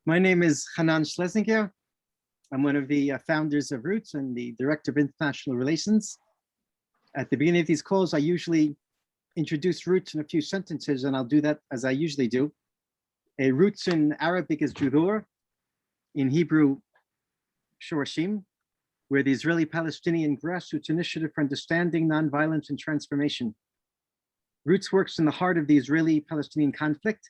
My name is Hanan Schlesinger. I'm one of the founders of Roots and the Director of International Relations. At the beginning of these calls, I usually introduce Roots in a few sentences, and I'll do that as I usually do. Roots in Arabic is Judur, in Hebrew, Shorashim. We're the Israeli-Palestinian Grassroots Initiative for Understanding, Nonviolence, and Transformation. Roots works in the heart of the Israeli-Palestinian conflict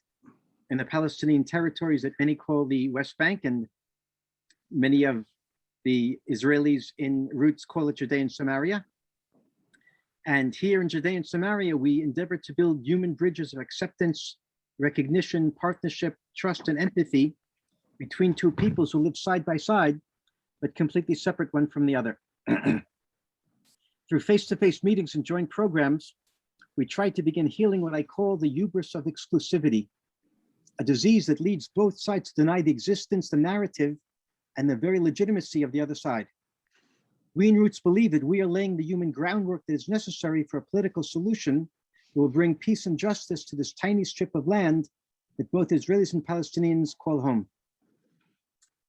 in the Palestinian territories that many call the West Bank, and many of the Israelis in Roots call it Judea and Samaria. And here in Judea and Samaria, we endeavor to build human bridges of acceptance, recognition, partnership, trust, and empathy between two peoples who live side by side, but completely separate one from the other. Through face-to-face meetings and joint programs, we try to begin healing what I call the hubris of exclusivity, a disease that leads both sides to deny the existence, the narrative, and the very legitimacy of the other side. We in Roots believe that we are laying the human groundwork that is necessary for a political solution that will bring peace and justice to this tiny strip of land that both Israelis and Palestinians call home.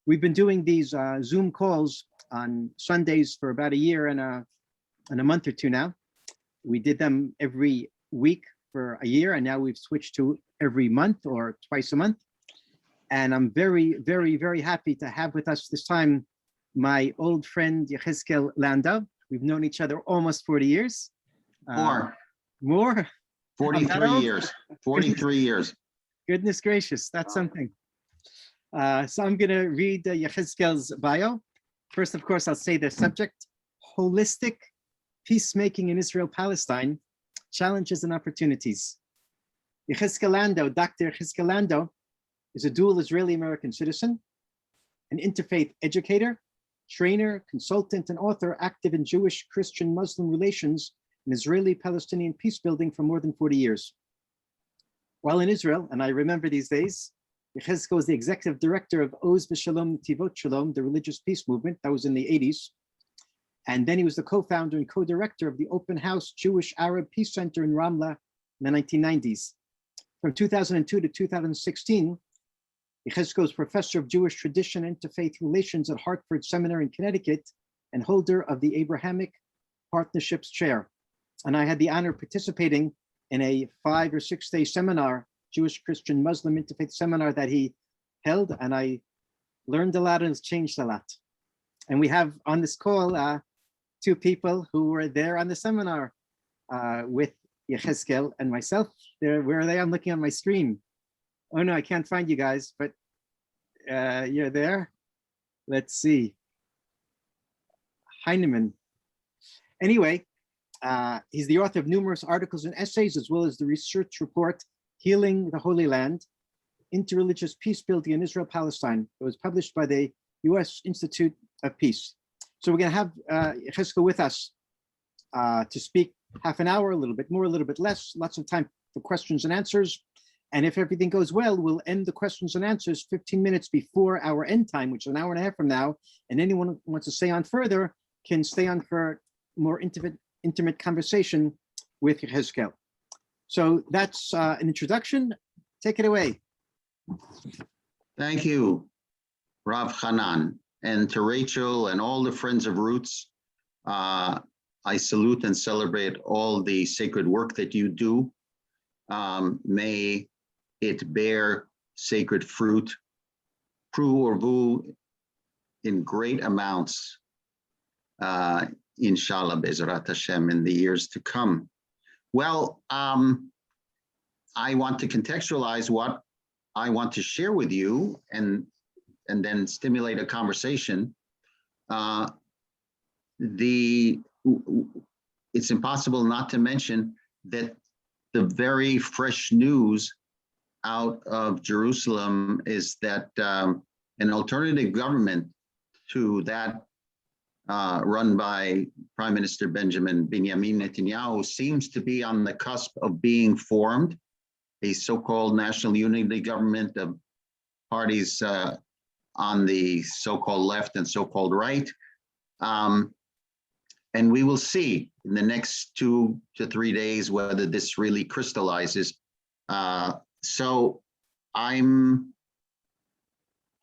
We've been doing these Zoom calls on Sundays for about a year and a month or two now. We did them every week for a year, and now we've switched to every month or twice a month. And I'm very, very, very happy to have with us this time my old friend Yehezkel Landau. We've known each other almost 40 years. More? 43 years. 43 years. Goodness gracious, that's something. So I'm going to read Yehezkel's bio. First, of course, I'll say the subject: holistic peacemaking in Israel-Palestine, challenges and opportunities. Yehezkel Landau, Dr. Yehezkel Landau, is a dual Israeli-American citizen, an interfaith educator, trainer, consultant, and author active in Jewish, Christian, Muslim relations and Israeli-Palestinian peace building for more than 40 years. While in Israel, and I remember these days, Yehezkel was the executive director of Oz V'Shalom Tivot Shalom, the religious peace movement. That was in the 80s. And then he was the co-founder and co-director of the Open House Jewish Arab Peace Center in Ramla in the 1990s. From 2002 to 2016, Yehezkel was professor of Jewish tradition and interfaith relations at Hartford Seminary in Connecticut and holder of the Abrahamic Partnerships Chair. And I had the honor of participating in a 5 or 6 day seminar, Jewish, Christian, Muslim interfaith seminar that he held, and I learned a lot and it's changed a lot. And we have on this call 2 people who were there on the seminar with Yehezkel and myself. Where are they? I'm looking on my screen. Oh no, I can't find you guys, but you're there. Let's see. Heinemann. Anyway, he's the author of numerous articles and essays, as well as the research report, Healing the Holy Land, Interreligious Peace Building in Israel-Palestine. It was published by the U.S. Institute of Peace. So we're going to have Yehezkel with us to speak half an hour, a little bit more, a little bit less, lots of time for questions and answers. And if everything goes well, we'll end the questions and answers 15 minutes before our end time, which is an hour and a half from now. And anyone who wants to stay on further can stay on for more intimate conversation with Yehezkel. So that's an introduction. Take it away. Thank you, Rav Hanan, and to Rachel and all the friends of Roots. I salute and celebrate all the sacred work that you do. May it bear sacred fruit, pru or vu, in great amounts, inshallah, Be'ezrat Hashem, in the years to come. Well, I want to contextualize what I want to share with you and then stimulate a conversation. It's impossible not to mention that the very fresh news out of Jerusalem is that an alternative government to that run by Prime Minister Benjamin Netanyahu seems to be on the cusp of being formed, a so-called national unity government of parties on the so-called left and so-called right. And we will see in the next 2 to 3 days whether this really crystallizes. So I'm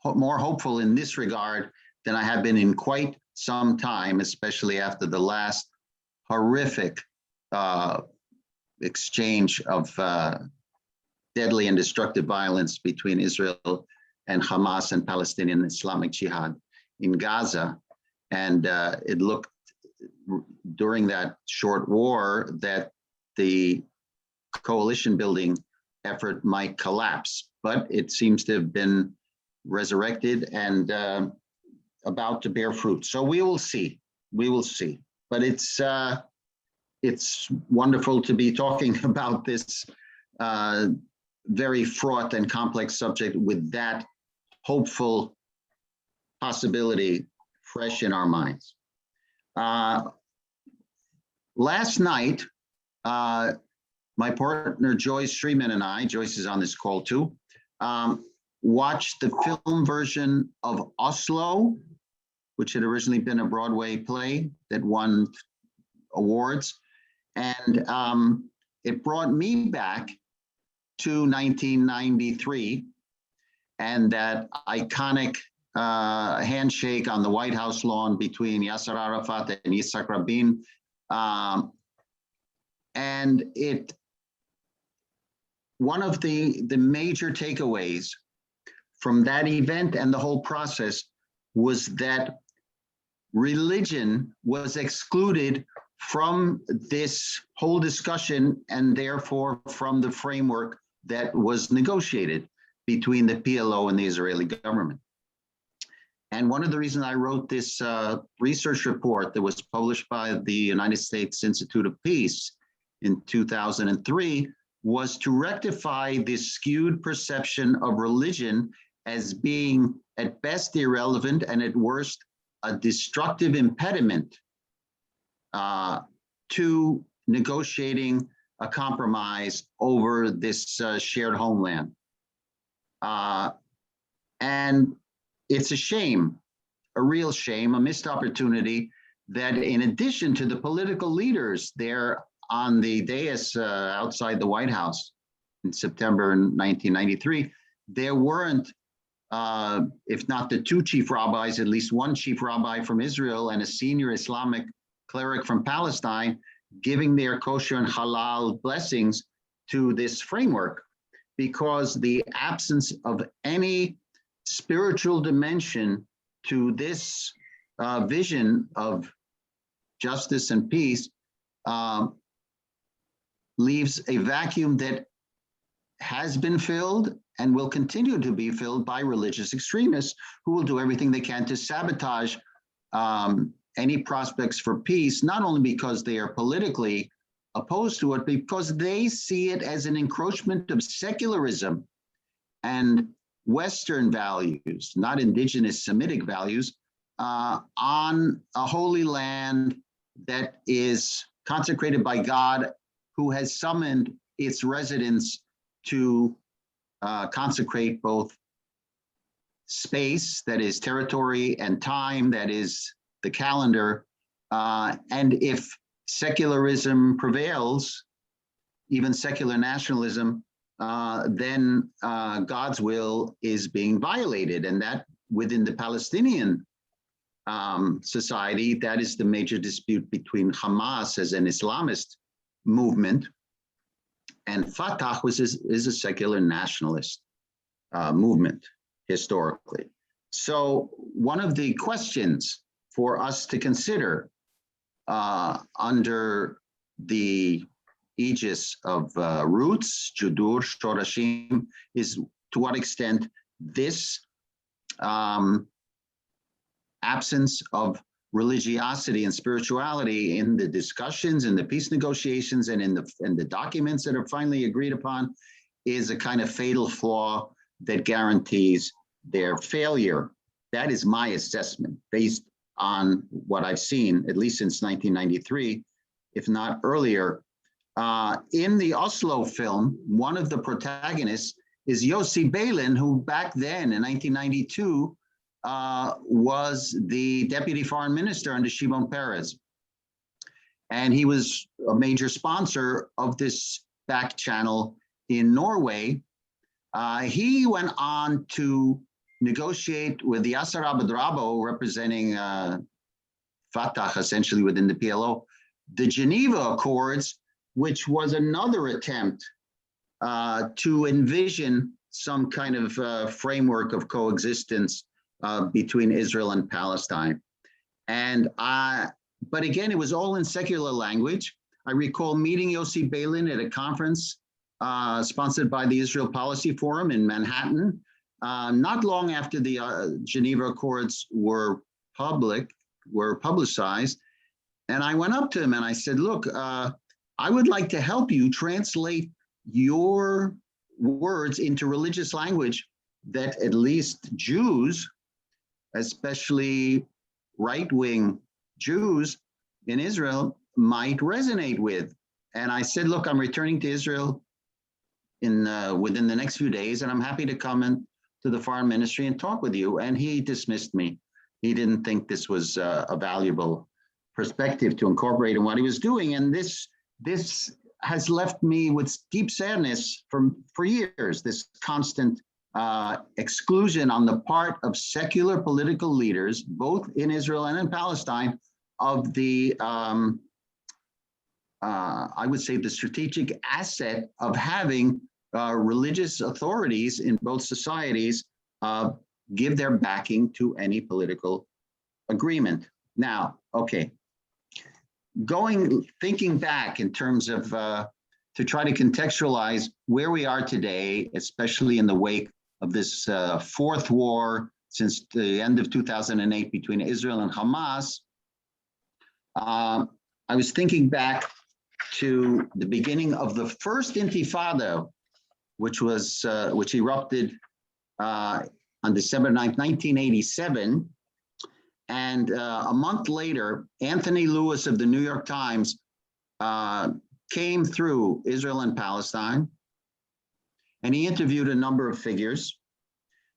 more hopeful in this regard than I have been in quite some time, especially after the last horrific exchange of deadly and destructive violence between Israel and Hamas and Palestinian Islamic Jihad in Gaza. And it looked during that short war that the coalition building effort might collapse, but it seems to have been resurrected and about to bear fruit. So we will see. We will see. But it's wonderful to be talking about this very fraught and complex subject with that hopeful possibility fresh in our minds. Last night, my partner Joyce Streeman and I, Joyce is on this call too, watched the film version of Oslo, which had originally been a Broadway play that won awards. And it brought me back to 1993 and that iconic handshake on the White House lawn between Yasser Arafat and Yitzhak Rabin. And one of the major takeaways from that event and the whole process was that religion was excluded from this whole discussion and therefore from the framework that was negotiated between the PLO and the Israeli government. And one of the reasons I wrote this research report that was published by the United States Institute of Peace in 2003 was to rectify this skewed perception of religion as being at best irrelevant and at worst a destructive impediment to negotiating a compromise over this shared homeland. And it's a shame, a real shame, a missed opportunity that in addition to the political leaders there on the dais outside the White House in September 1993, there weren't, if not the two chief rabbis, at least one chief rabbi from Israel and a senior Islamic cleric from Palestine giving their kosher and halal blessings to this framework, because the absence of any spiritual dimension to this vision of justice and peace leaves a vacuum that has been filled and will continue to be filled by religious extremists who will do everything they can to sabotage any prospects for peace, not only because they are politically opposed to it, because they see it as an encroachment of secularism and Western values, not indigenous Semitic values, on a holy land that is consecrated by God, who has summoned its residents to consecrate both space, that is territory, and time, that is the calendar. And if secularism prevails, even secular nationalism, then God's will is being violated. And that within the Palestinian society, that is the major dispute between Hamas as an Islamist movement and Fatah, which is a secular nationalist movement historically. So one of the questions for us to consider under the aegis of roots, Judur, Shorashim, is to what extent this absence of religiosity and spirituality in the discussions, in the peace negotiations, and in the documents that are finally agreed upon is a kind of fatal flaw that guarantees their failure. That is my assessment based on what I've seen, at least since 1993, if not earlier. In the Oslo film, one of the protagonists is Yossi Beilin, who back then in 1992 was the deputy foreign minister under Shimon Peres. And he was a major sponsor of this back channel in Norway. He went on to negotiate with the Yasser Abdrabbo, representing Fatah, essentially within the PLO, the Geneva Accords, which was another attempt to envision some kind of framework of coexistence between Israel and Palestine. And but again, it was all in secular language. I recall meeting Yossi Beilin at a conference sponsored by the Israel Policy Forum in Manhattan, not long after the Geneva Accords were publicized. And I went up to him and I said, look, I would like to help you translate your words into religious language that at least Jews, especially right-wing Jews in Israel, might resonate with. And I said, look, I'm returning to Israel within the next few days, and I'm happy to come in to the foreign ministry and talk with you. And he dismissed me. He didn't think this was a valuable perspective to incorporate in what he was doing. And this has left me with deep sadness for years, this constant exclusion on the part of secular political leaders, both in Israel and in Palestine, of the, I would say, the strategic asset of having religious authorities in both societies give their backing to any political agreement. Now, okay, thinking back in terms of to try to contextualize where we are today, especially in the wake of this fourth war since the end of 2008 between Israel and Hamas, I was thinking back to the beginning of the first Intifada, which erupted on December 9th, 1987. And a month later, Anthony Lewis of the New York Times came through Israel and Palestine, and he interviewed a number of figures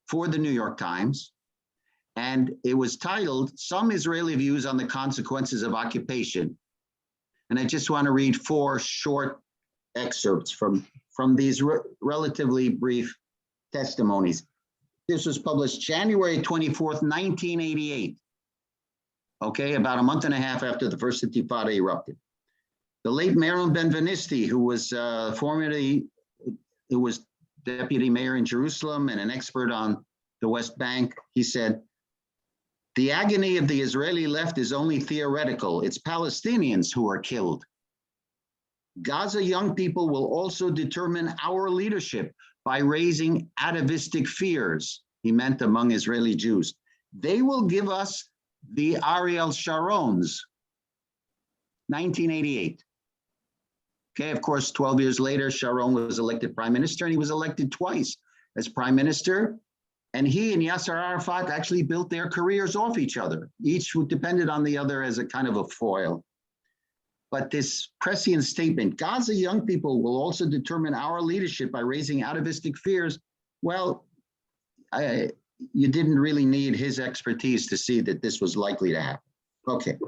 for the New York Times. And it was titled, "Some Israeli Views on the Consequences of Occupation." And I just want to read 4 short excerpts from these relatively brief testimonies. This was published January 24th, 1988. Okay, about a month and a half after the first Intifada erupted. The late Meron Benvenisti, who was deputy mayor in Jerusalem and an expert on the West Bank, he said, "The agony of the Israeli left is only theoretical. It's Palestinians who are killed. Gaza young people will also determine our leadership by raising atavistic fears," he meant among Israeli Jews. "They will give us the Ariel Sharons." 1988. Okay, of course, 12 years later, Sharon was elected prime minister, and he was elected twice as prime minister. And he and Yasser Arafat actually built their careers off each other. Each depended on the other as a kind of a foil. But this prescient statement, Gaza young people will also determine our leadership by raising atavistic fears. Well, you didn't really need his expertise to see that this was likely to happen. Okay.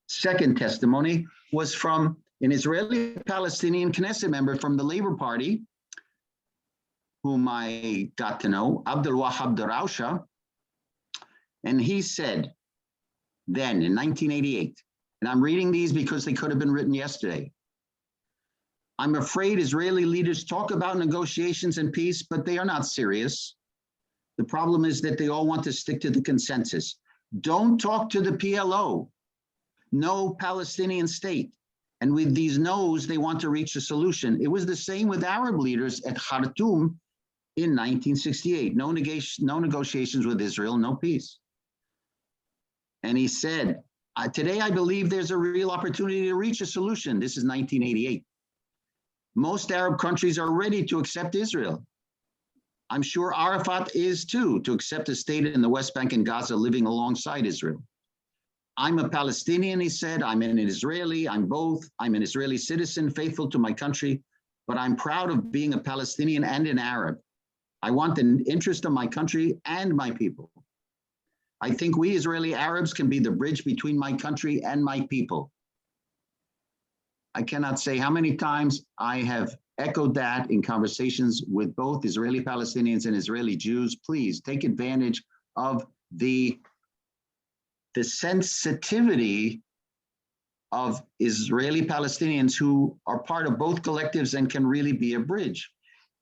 Second testimony was from an Israeli-Palestinian Knesset member from the Labor Party, whom I got to know, Abdul Wahab Darausha. And he said then in 1988, and I'm reading these because they could have been written yesterday, "I'm afraid Israeli leaders talk about negotiations and peace, but they are not serious. The problem is that they all want to stick to the consensus. Don't talk to the PLO. No Palestinian state. And with these no's, they want to reach a solution. It was the same with Arab leaders at Khartoum in 1968. No negotiations with Israel, no peace." And he said, "Today, I believe there's a real opportunity to reach a solution." This is 1988. "Most Arab countries are ready to accept Israel. I'm sure Arafat is too, to accept a state in the West Bank and Gaza living alongside Israel. I'm a Palestinian," he said. "I'm an Israeli. I'm both. I'm an Israeli citizen, faithful to my country, but I'm proud of being a Palestinian and an Arab. I want the interest of my country and my people. I think we Israeli Arabs can be the bridge between my country and my people." I cannot say how many times I have echoed that in conversations with both Israeli Palestinians and Israeli Jews. Please take advantage of the sensitivity of Israeli Palestinians who are part of both collectives and can really be a bridge.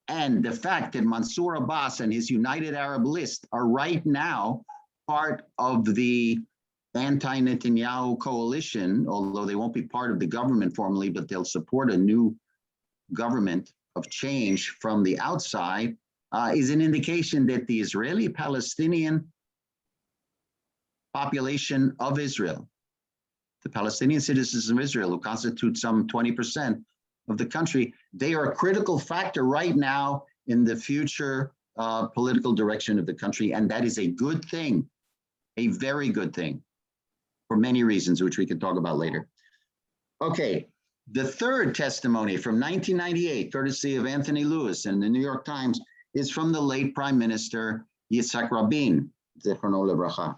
And the fact that Mansour Abbas and his United Arab List are right now part of the anti-Netanyahu coalition, although they won't be part of the government formally, but they'll support a new government of change from the outside, is an indication that the Israeli-Palestinian population of Israel, the Palestinian citizens of Israel, who constitute some 20% of the country, they are a critical factor right now in the future political direction of the country. And that is a good thing, a very good thing, for many reasons, which we can talk about later. Okay, the third testimony from 1998, courtesy of Anthony Lewis and the New York Times, is from the late Prime Minister Yitzhak Rabin, Zichrono Livracha.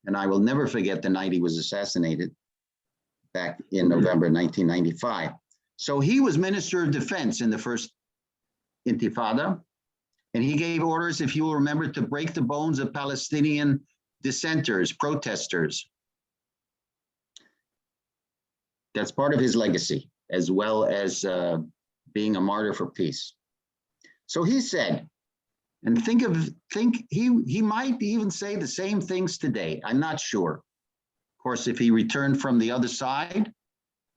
And I will never forget the night he was assassinated back in November 1995. So he was Minister of Defense in the first Intifada, and he gave orders, if you will remember, to break the bones of Palestinian dissenters, protesters. That's part of his legacy, as well as being a martyr for peace. So he said, and he might even say the same things today. I'm not sure. Of course, if he returned from the other side,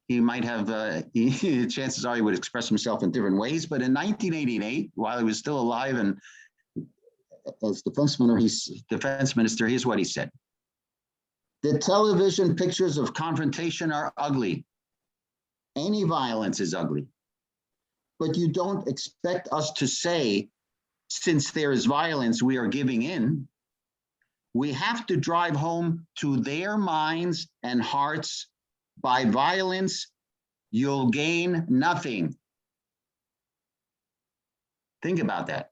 he might have, chances are he would express himself in different ways. But in 1988, while he was still alive and as defense minister, here's what he said. The television pictures of confrontation are ugly. Any violence is ugly. But you don't expect us to say, since there is violence, we are giving in. We have to drive home to their minds and hearts, by violence, you'll gain nothing. Think about that.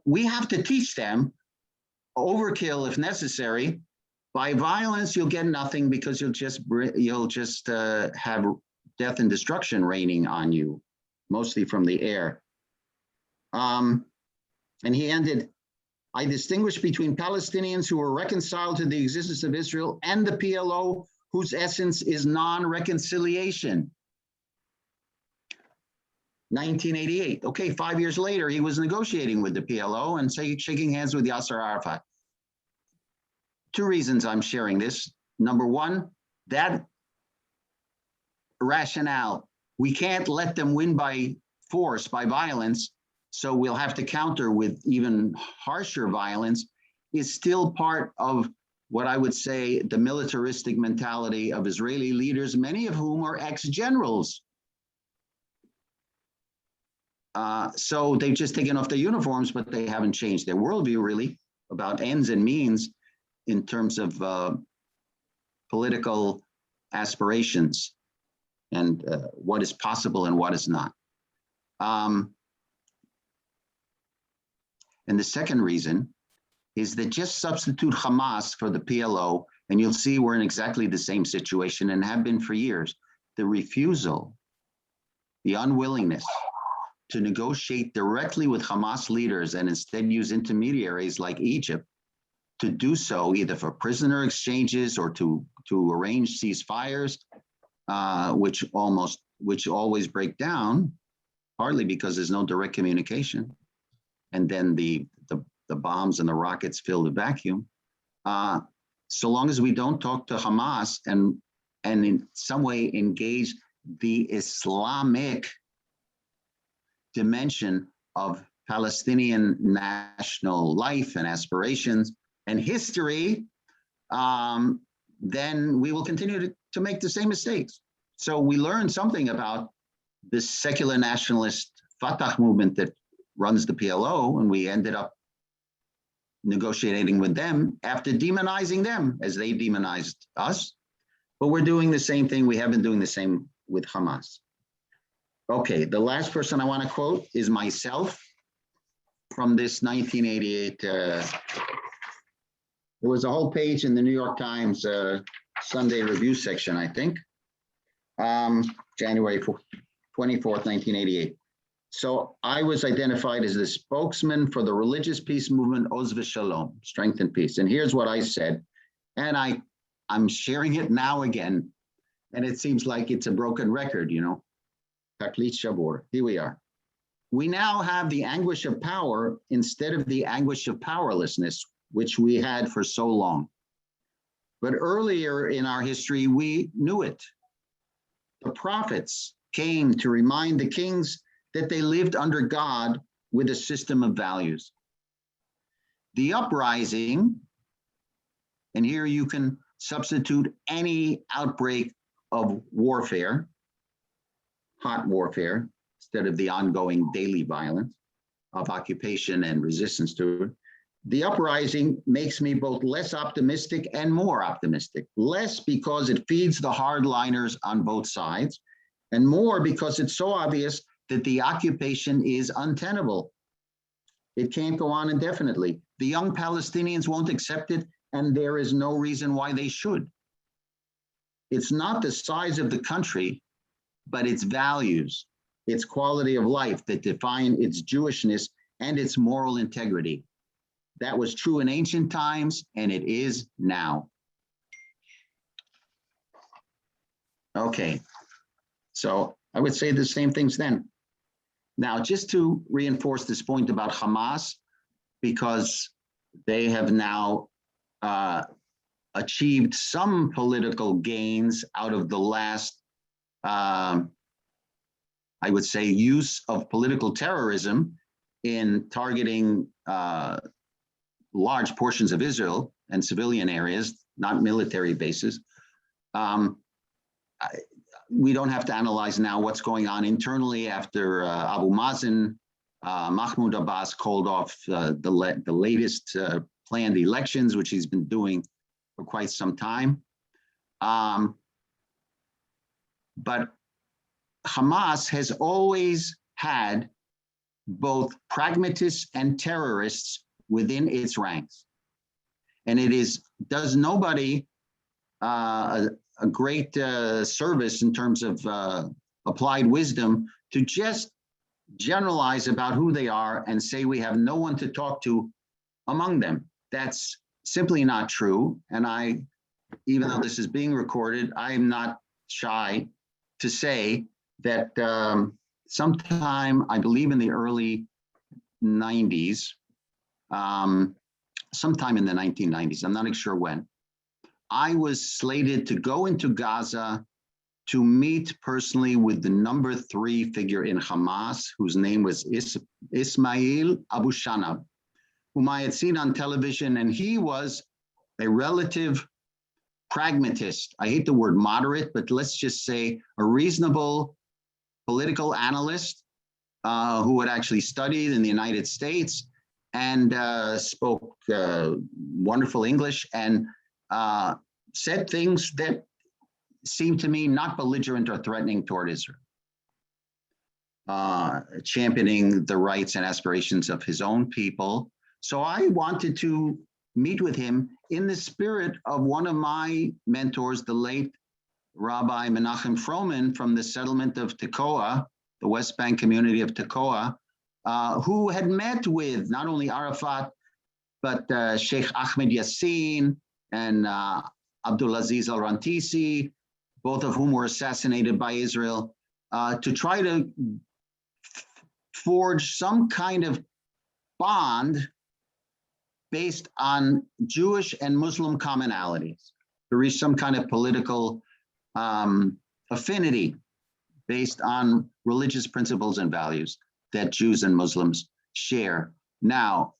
We have to teach them, overkill if necessary. By violence, you'll get nothing because you'll just have death and destruction raining on you, mostly from the air. And he ended, I distinguish between Palestinians who are reconciled to the existence of Israel and the PLO, whose essence is non-reconciliation. 1988. Okay, 5 years later, he was negotiating with the PLO and shaking hands with Yasser Arafat. Two reasons I'm sharing this. Number one, that rationale, we can't let them win by force, by violence, so we'll have to counter with even harsher violence, is still part of what I would say the militaristic mentality of Israeli leaders, many of whom are ex-generals. So they've just taken off their uniforms, but they haven't changed their worldview really about ends and means in terms of political aspirations and what is possible and what is not. And the second reason is that just substitute Hamas for the PLO, and you'll see we're in exactly the same situation and have been for years. The refusal, the unwillingness to negotiate directly with Hamas leaders and instead use intermediaries like Egypt to do so, either for prisoner exchanges or to arrange ceasefires, which always break down, partly because there's no direct communication. And then the bombs and the rockets fill the vacuum. So long as we don't talk to Hamas and in some way engage the Islamic dimension of Palestinian national life and aspirations and history, then we will continue to make the same mistakes. So we learned something about this secular nationalist Fatah movement that runs the PLO, and we ended up negotiating with them after demonizing them as they demonized us. But we're doing the same thing. We have been doing the same with Hamas. Okay, the last person I want to quote is myself from this 1988. There was a whole page in the New York Times Sunday review section, I think, January 24th, 1988. So I was identified as the spokesman for the religious peace movement, Oz v'Shalom, strength and peace. And here's what I said, and I'm sharing it now again, and it seems like it's a broken record, you know. Taklit Shabor, here we are. We now have the anguish of power instead of the anguish of powerlessness, which we had for so long. But earlier in our history, we knew it. The prophets came to remind the kings that they lived under God with a system of values. The uprising, and here you can substitute any outbreak of warfare, hot warfare, instead of the ongoing daily violence of occupation and resistance to it. The uprising makes me both less optimistic and more optimistic. Less because it feeds the hardliners on both sides, and more because it's so obvious that the occupation is untenable. It can't go on indefinitely. The young Palestinians won't accept it, and there is no reason why they should. It's not the size of the country, but its values, its quality of life that define its Jewishness and its moral integrity. That was true in ancient times, and it is now. Okay, so I would say the same things then. Now, just to reinforce this point about Hamas, because they have now achieved some political gains out of the last, I would say, use of political terrorism in targeting large portions of Israel and civilian areas, not military bases. We don't have to analyze now what's going on internally after Abu Mazen, Mahmoud Abbas called off the latest planned elections, which he's been doing for quite some time. But Hamas has always had both pragmatists and terrorists within its ranks. And it does nobody a great service in terms of applied wisdom to just generalize about who they are and say we have no one to talk to among them. That's simply not true. And even though this is being recorded, I am not shy to say that sometime, I believe in the early 90s, sometime in the 1990s, I'm not sure when, I was slated to go into Gaza to meet personally with the number 3 figure in Hamas, whose name was Ismail Abu Shanab, whom I had seen on television, and he was a relative pragmatist. I hate the word moderate, but let's just say a reasonable political analyst who had actually studied in the United States and spoke wonderful English and said things that seemed to me not belligerent or threatening toward Israel, championing the rights and aspirations of his own people. So I wanted to meet with him in the spirit of one of my mentors, the late Rabbi Menachem Froman from the settlement of Tekoa, the West Bank community of Tekoa, who had met with not only Arafat, but Sheikh Ahmed Yassin and Abdulaziz al-Rantisi, both of whom were assassinated by Israel, to try to forge some kind of bond based on Jewish and Muslim commonalities, to reach some kind of political affinity based on religious principles and values that Jews and Muslims share. Now,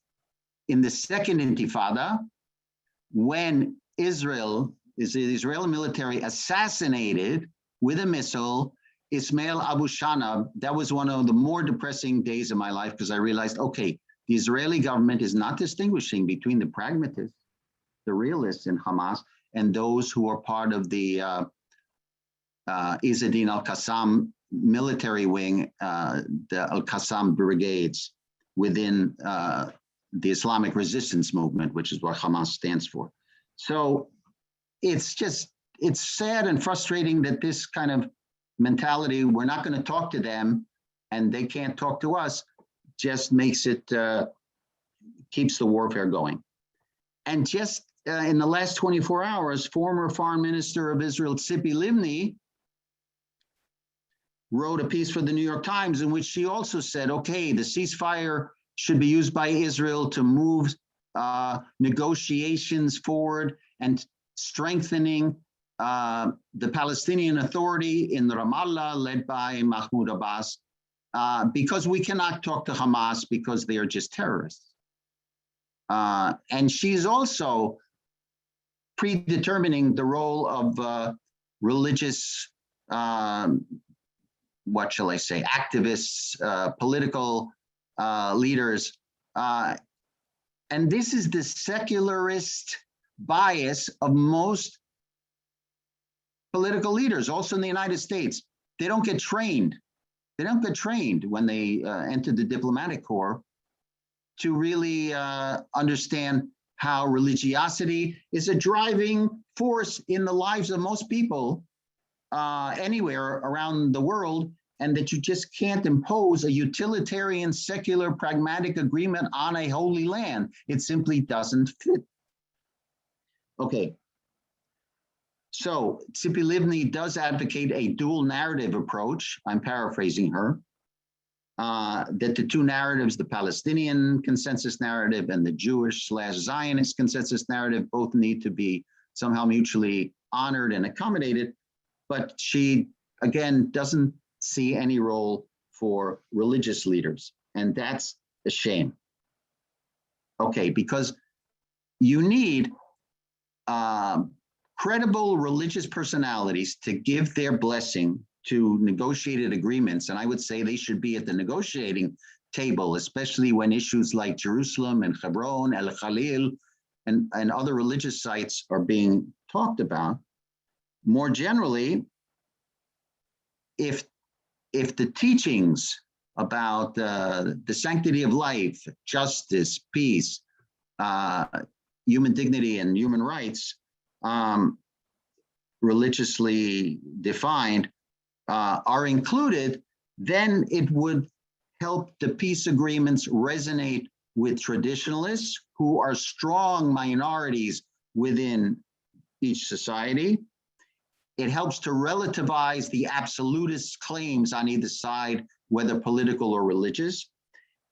in the second Intifada, when the Israeli military assassinated with a missile Ismail Abu Shanab, that was one of the more depressing days of my life, because I realized, okay, the Israeli government is not distinguishing between the pragmatists, the realists in Hamas, and those who are part of the Izz-ad-Din al-Qassam military wing, the al-Qassam brigades within the Islamic resistance movement, which is what Hamas stands for. So it's sad and frustrating that this kind of mentality, we're not going to talk to them and they can't talk to us, just makes it, keeps the warfare going. And just in the last 24 hours, former Foreign Minister of Israel, Tzipi Livni, wrote a piece for the New York Times in which she also said, okay, the ceasefire should be used by Israel to move negotiations forward and strengthening the Palestinian Authority in Ramallah, led by Mahmoud Abbas, because we cannot talk to Hamas because they are just terrorists. And she's also predetermining the role of religious, what shall I say, activists, political leaders. And this is the secularist bias of most political leaders, also in the United States. They don't get trained. They don't get trained when they enter the diplomatic corps to really understand how religiosity is a driving force in the lives of most people anywhere around the world, and that you just can't impose a utilitarian, secular, pragmatic agreement on a holy land. It simply doesn't fit. Okay. So Tzipi Livni does advocate a dual narrative approach. I'm paraphrasing her. That the two narratives, the Palestinian consensus narrative and the Jewish/Zionist consensus narrative, both need to be somehow mutually honored and accommodated. But she, again, doesn't see any role for religious leaders. And that's a shame. Okay, because you need credible religious personalities to give their blessing to negotiated agreements. And I would say they should be at the negotiating table, especially when issues like Jerusalem and Hebron, El Khalil, and other religious sites are being talked about. More generally, if the teachings about the sanctity of life, justice, peace, human dignity, and human rights, religiously defined, are included, then it would help the peace agreements resonate with traditionalists who are strong minorities within each society. It helps to relativize the absolutist claims on either side, whether political or religious.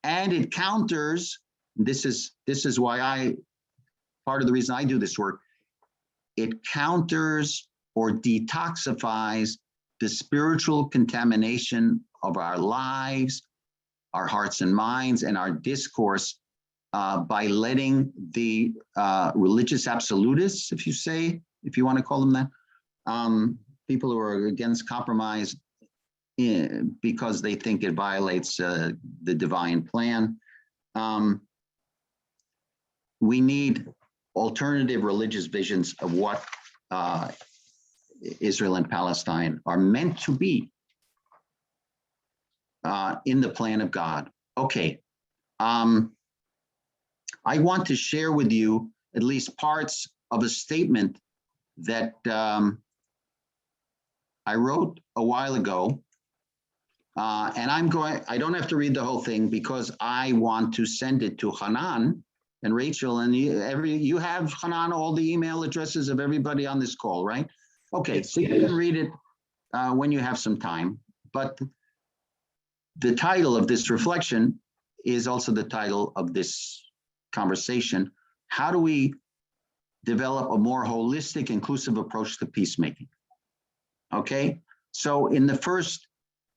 And it counters, this is why part of the reason I do this work, it counters or detoxifies the spiritual contamination of our lives, our hearts and minds, and our discourse by letting the religious absolutists, if you want to call them that, people who are against compromise because they think it violates the divine plan. We need alternative religious visions of what Israel and Palestine are meant to be in the plan of God. Okay. I want to share with you at least parts of a statement that I wrote a while ago. And I don't have to read the whole thing because I want to send it to Hanan and Rachel, and you have, Hanan, all the email addresses of everybody on this call, right? Okay, so you can read it when you have some time, but the title of this reflection is also the title of this conversation. How do we develop a more holistic, inclusive approach to peacemaking? Okay, so in the first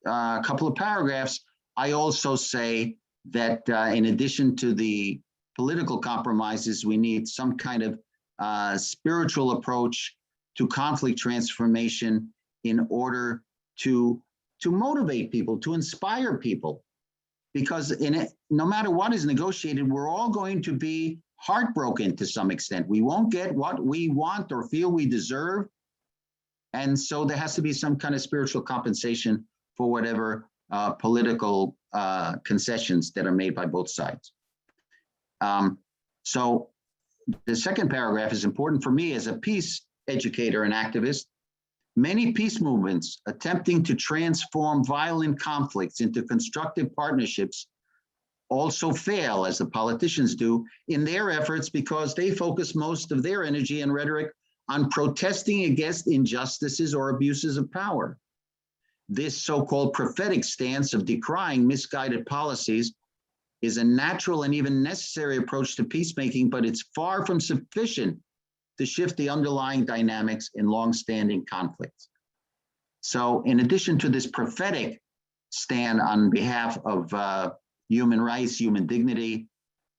couple of paragraphs, I also say that in addition to the political compromises, we need some kind of spiritual approach to conflict transformation in order to motivate people, to inspire people. Because no matter what is negotiated, we're all going to be heartbroken to some extent. We won't get what we want or feel we deserve. And so there has to be some kind of spiritual compensation for whatever political concessions that are made by both sides. So the second paragraph is important for me as a peace educator and activist. Many peace movements attempting to transform violent conflicts into constructive partnerships also fail, as the politicians do, in their efforts because they focus most of their energy and rhetoric on protesting against injustices or abuses of power. This so-called prophetic stance of decrying misguided policies is a natural and even necessary approach to peacemaking, but it's far from sufficient to shift the underlying dynamics in long-standing conflicts. So in addition to this prophetic stand on behalf of human rights, human dignity,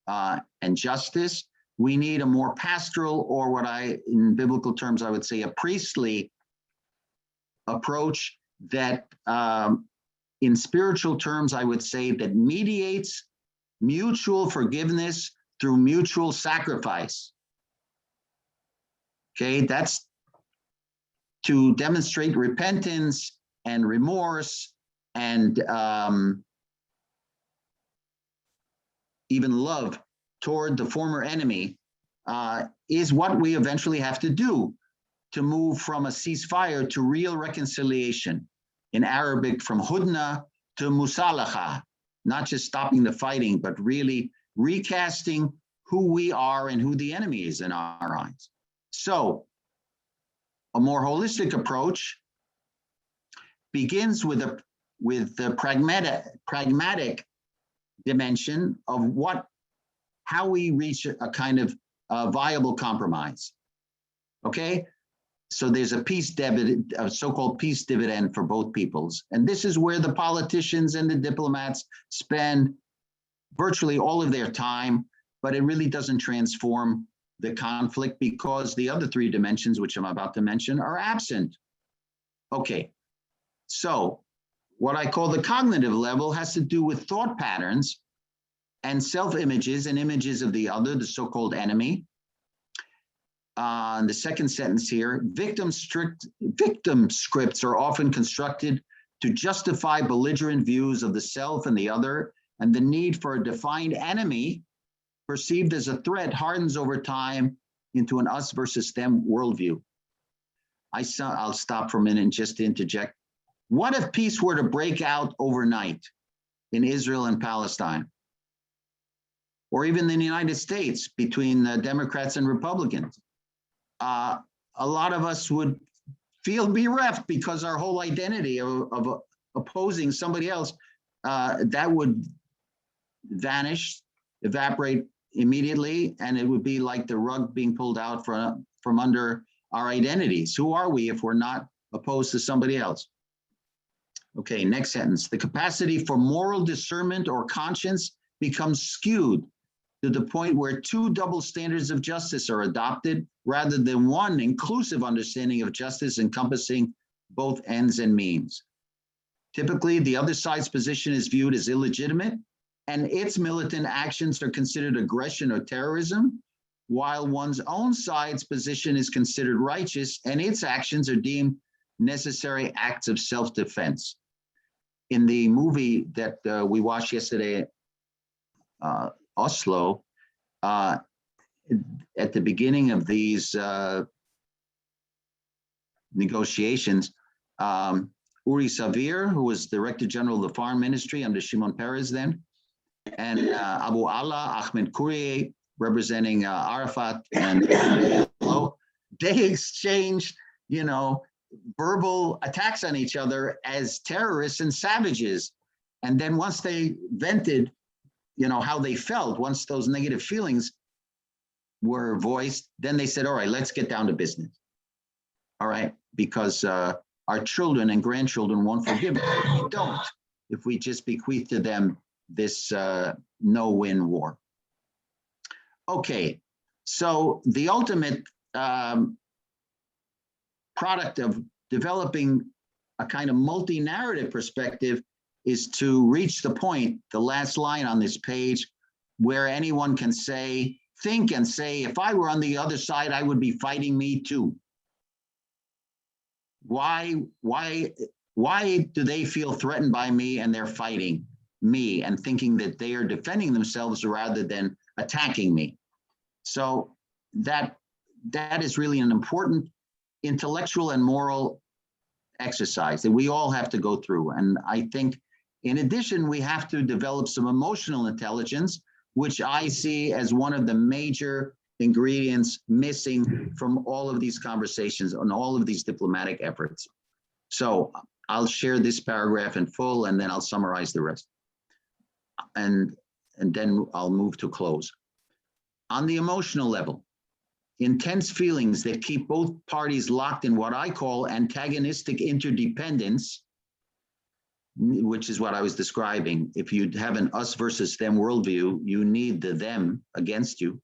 and justice, we need a more pastoral, or what in biblical terms, I would say a priestly approach that in spiritual terms, I would say that mediates mutual forgiveness through mutual sacrifice. Okay, that's to demonstrate repentance and remorse and even love toward the former enemy is what we eventually have to do to move from a ceasefire to real reconciliation. In Arabic, from hudna to musalaha, not just stopping the fighting, but really recasting who we are and who the enemy is in our eyes. So a more holistic approach begins with the pragmatic dimension of how we reach a kind of viable compromise. Okay, so there's a peace dividend, a so-called peace dividend for both peoples, and this is where the politicians and the diplomats spend virtually all of their time, but it really doesn't transform the conflict because the other three dimensions, which I'm about to mention, are absent. Okay, so what I call the cognitive level has to do with thought patterns and self-images and images of the other, the so-called enemy. The second sentence here, victim scripts are often constructed to justify belligerent views of the self and the other, and the need for a defined enemy perceived as a threat hardens over time into an us versus them worldview. I'll stop for a minute and just interject. What if peace were to break out overnight in Israel and Palestine? Or even in the United States between Democrats and Republicans? A lot of us would feel bereft because our whole identity of opposing somebody else, that would vanish, evaporate immediately, and it would be like the rug being pulled out from under our identities. Who are we if we're not opposed to somebody else? Okay, next sentence. The capacity for moral discernment or conscience becomes skewed to the point where two double standards of justice are adopted rather than one inclusive understanding of justice encompassing both ends and means. Typically, the other side's position is viewed as illegitimate, and its militant actions are considered aggression or terrorism, while one's own side's position is considered righteous, and its actions are deemed necessary acts of self-defense. In the movie that we watched yesterday, Oslo, at the beginning of these negotiations, Uri Savir, who was Director General of the Foreign Ministry under Shimon Peres then, and Abu Allah Ahmed Kuriye, representing Arafat, and they exchanged, verbal attacks on each other as terrorists and savages. And then once they vented, how they felt, once those negative feelings were voiced, then they said, all right, let's get down to business. All right, because our children and grandchildren won't forgive us if we don't, if we just bequeath to them this no-win war. Okay, so the ultimate product of developing a kind of multi-narrative perspective is to reach the point, the last line on this page, where anyone can think and say, if I were on the other side, I would be fighting me too. Why do they feel threatened by me and they're fighting me and thinking that they are defending themselves rather than attacking me? So that is really an important intellectual and moral exercise that we all have to go through. And I think in addition, we have to develop some emotional intelligence, which I see as one of the major ingredients missing from all of these conversations and all of these diplomatic efforts. So I'll share this paragraph in full, and then I'll summarize the rest. And then I'll move to close. On the emotional level, intense feelings that keep both parties locked in what I call antagonistic interdependence, which is what I was describing. If you have an us versus them worldview, you need the them against you.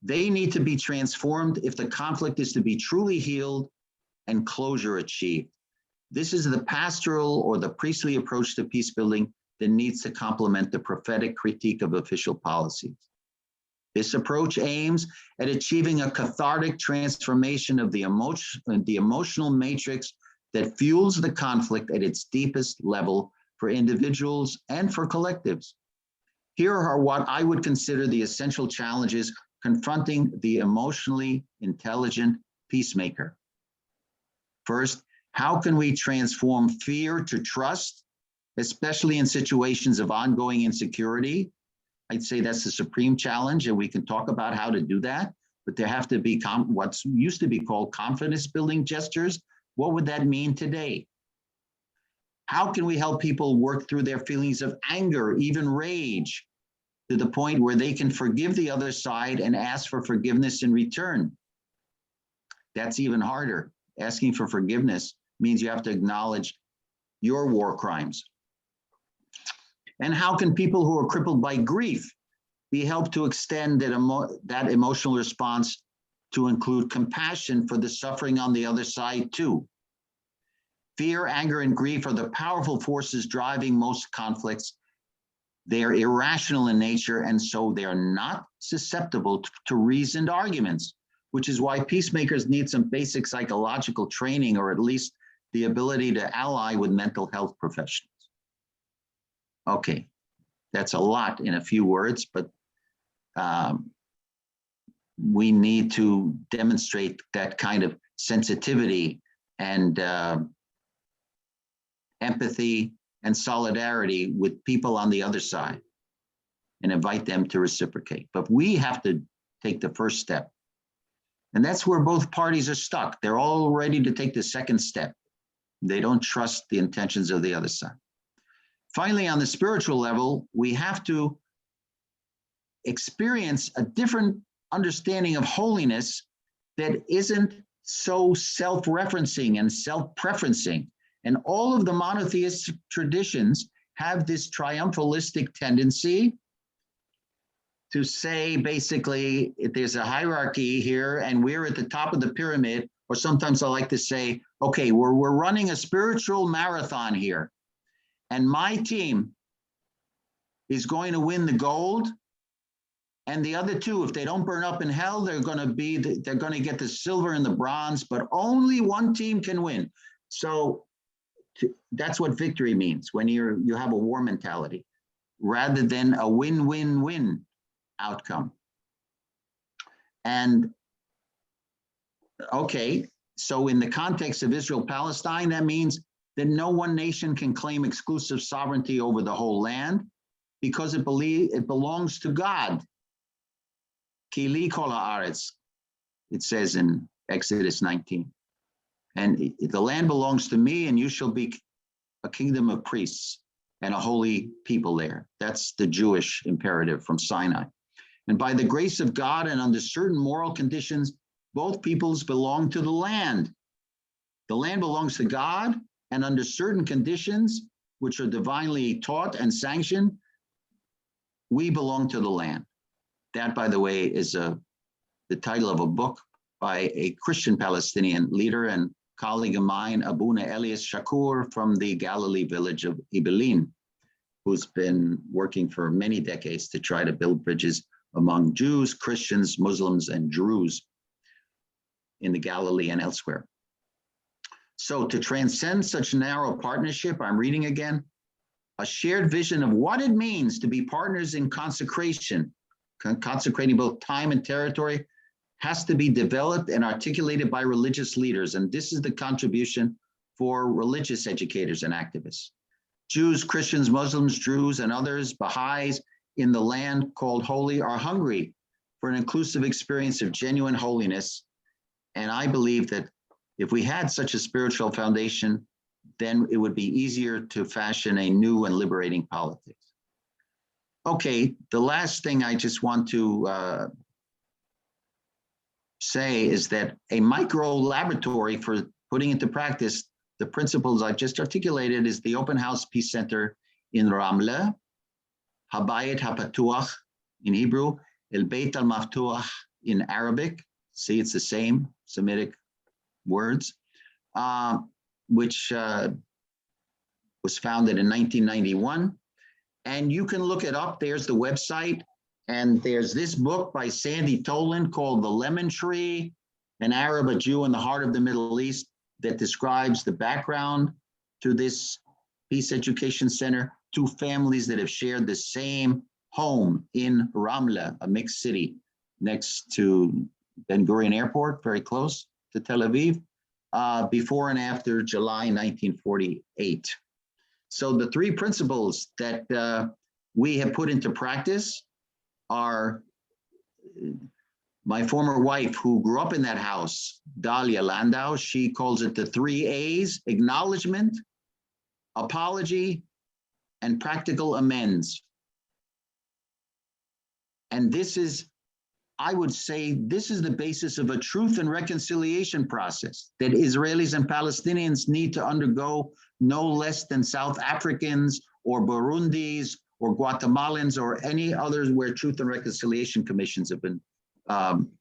They need to be transformed if the conflict is to be truly healed and closure achieved. This is the pastoral or the priestly approach to peace building that needs to complement the prophetic critique of official policies. This approach aims at achieving a cathartic transformation of the emotional matrix that fuels the conflict at its deepest level for individuals and for collectives. Here are what I would consider the essential challenges confronting the emotionally intelligent peacemaker. First, how can we transform fear to trust, especially in situations of ongoing insecurity? I'd say that's the supreme challenge, and we can talk about how to do that, but there have to be what's used to be called confidence building gestures. What would that mean today? How can we help people work through their feelings of anger, even rage, to the point where they can forgive the other side and ask for forgiveness in return? That's even harder. Asking for forgiveness means you have to acknowledge your war crimes. And how can people who are crippled by grief be helped to extend that emotional response to include compassion for the suffering on the other side too? Fear, anger, and grief are the powerful forces driving most conflicts. They are irrational in nature, and so they are not susceptible to reasoned arguments, which is why peacemakers need some basic psychological training, or at least the ability to ally with mental health professionals. Okay, that's a lot in a few words, but we need to demonstrate that kind of sensitivity and empathy and solidarity with people on the other side and invite them to reciprocate. But we have to take the first step. And that's where both parties are stuck. They're all ready to take the second step. They don't trust the intentions of the other side. Finally, on the spiritual level, we have to experience a different understanding of holiness that isn't so self-referencing and self-preferencing. And all of the monotheistic traditions have this triumphalistic tendency to say, basically, there's a hierarchy here and we're at the top of the pyramid, or sometimes I like to say, okay, we're running a spiritual marathon here. And my team is going to win the gold. And the other two, if they don't burn up in hell, they're going to get the silver and the bronze, but only one team can win. So that's what victory means when you have a war mentality, rather than a win-win-win outcome. And okay, so in the context of Israel-Palestine, that means that no one nation can claim exclusive sovereignty over the whole land because it belongs to God. Ki li kol haaretz, it says in Exodus 19. And the land belongs to me, and you shall be a kingdom of priests and a holy people there. That's the Jewish imperative from Sinai. And by the grace of God and under certain moral conditions, both peoples belong to the land. The land belongs to God, and under certain conditions, which are divinely taught and sanctioned, we belong to the land. That, by the way, is the title of a book by a Christian Palestinian leader and colleague of mine, Abuna Elias Shakur from the Galilee village of Ibilin, who's been working for many decades to try to build bridges among Jews, Christians, Muslims, and Druze in the Galilee and elsewhere. So to transcend such narrow partnership, I'm reading again, a shared vision of what it means to be partners in consecration, consecrating both time and territory, has to be developed and articulated by religious leaders. And this is the contribution for religious educators and activists. Jews, Christians, Muslims, Druze, and others, Baha'is in the land called holy are hungry for an inclusive experience of genuine holiness. And I believe that if we had such a spiritual foundation, then it would be easier to fashion a new and liberating politics. Okay, the last thing I just want to say is that a micro laboratory for putting into practice the principles I've just articulated is the Open House Peace Center in Ramle, Habayit HaPatuach in Hebrew, El Beit Al-Maftuach in Arabic. See, it's the same Semitic words, which was founded in 1991. And you can look it up. There's the website. And there's this book by Sandy Tolan called The Lemon Tree, an Arab, a Jew in the heart of the Middle East, that describes the background to this Peace Education Center, two families that have shared the same home in Ramla, a mixed city next to Ben Gurion Airport, very close to Tel Aviv, before and after July 1948. So the three principles that we have put into practice are my former wife, who grew up in that house, Dalia Landau, she calls it the 3 A's: acknowledgement, apology, and practical amends. And this is, I would say, this is the basis of a truth and reconciliation process that Israelis and Palestinians need to undergo no less than South Africans or Burundis or Guatemalans or any others where truth and reconciliation commissions have been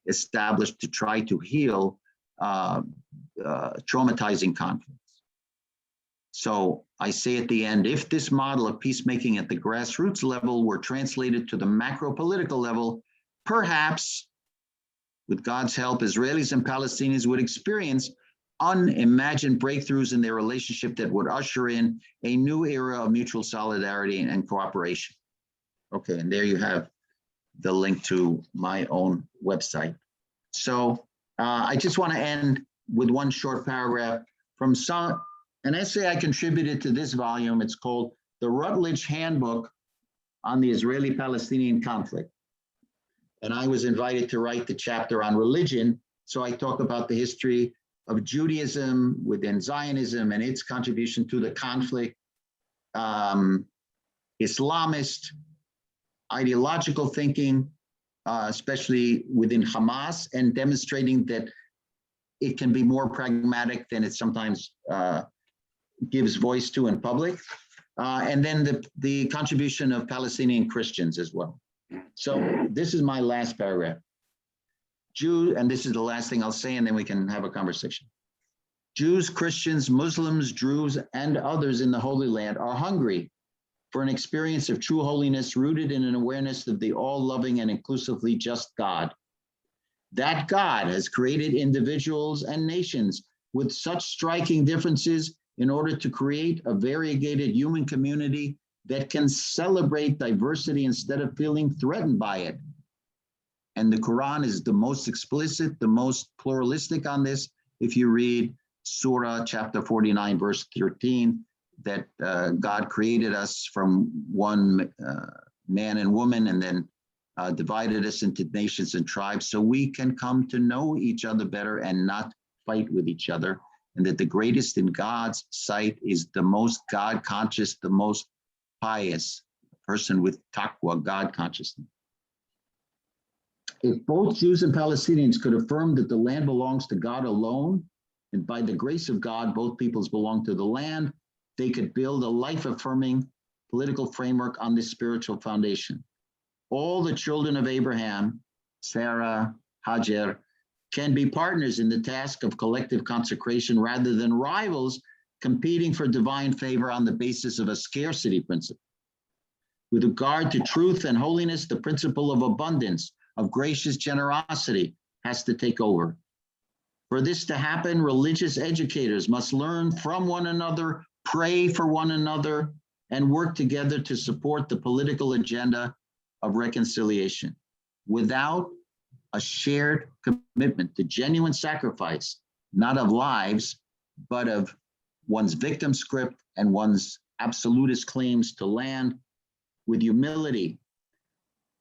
established to try to heal traumatizing conflicts. So I say at the end, if this model of peacemaking at the grassroots level were translated to the macro political level, perhaps, with God's help, Israelis and Palestinians would experience unimagined breakthroughs in their relationship that would usher in a new era of mutual solidarity and cooperation. Okay, and there you have the link to my own website. So I just want to end with one short paragraph from an essay I contributed to this volume. It's called The Rutledge Handbook on the Israeli-Palestinian Conflict. And I was invited to write the chapter on religion. So I talk about the history of Judaism within Zionism and its contribution to the conflict, Islamist ideological thinking, especially within Hamas, and demonstrating that it can be more pragmatic than it sometimes gives voice to in public. And then the contribution of Palestinian Christians as well. So this is my last paragraph. And this is the last thing I'll say, and then we can have a conversation. Jews, Christians, Muslims, Druze, and others in the Holy Land are hungry for an experience of true holiness rooted in an awareness of the all-loving and inclusively just God. That God has created individuals and nations with such striking differences in order to create a variegated human community that can celebrate diversity instead of feeling threatened by it. And the Quran is the most explicit, the most pluralistic on this. If you read Surah chapter 49, verse 13, that God created us from one man and woman and then divided us into nations and tribes so we can come to know each other better and not fight with each other. And that the greatest in God's sight is the most God conscious, the most pious person with taqwa, God consciousness. If both Jews and Palestinians could affirm that the land belongs to God alone, and by the grace of God, both peoples belong to the land, they could build a life-affirming political framework on this spiritual foundation. All the children of Abraham, Sarah, Hajar, can be partners in the task of collective consecration rather than rivals competing for divine favor on the basis of a scarcity principle. With regard to truth and holiness, the principle of abundance, of gracious generosity has to take over. For this to happen, religious educators must learn from one another, pray for one another, and work together to support the political agenda of reconciliation. Without a shared commitment to genuine sacrifice, not of lives, but of one's victim script and one's absolutist claims to land with humility,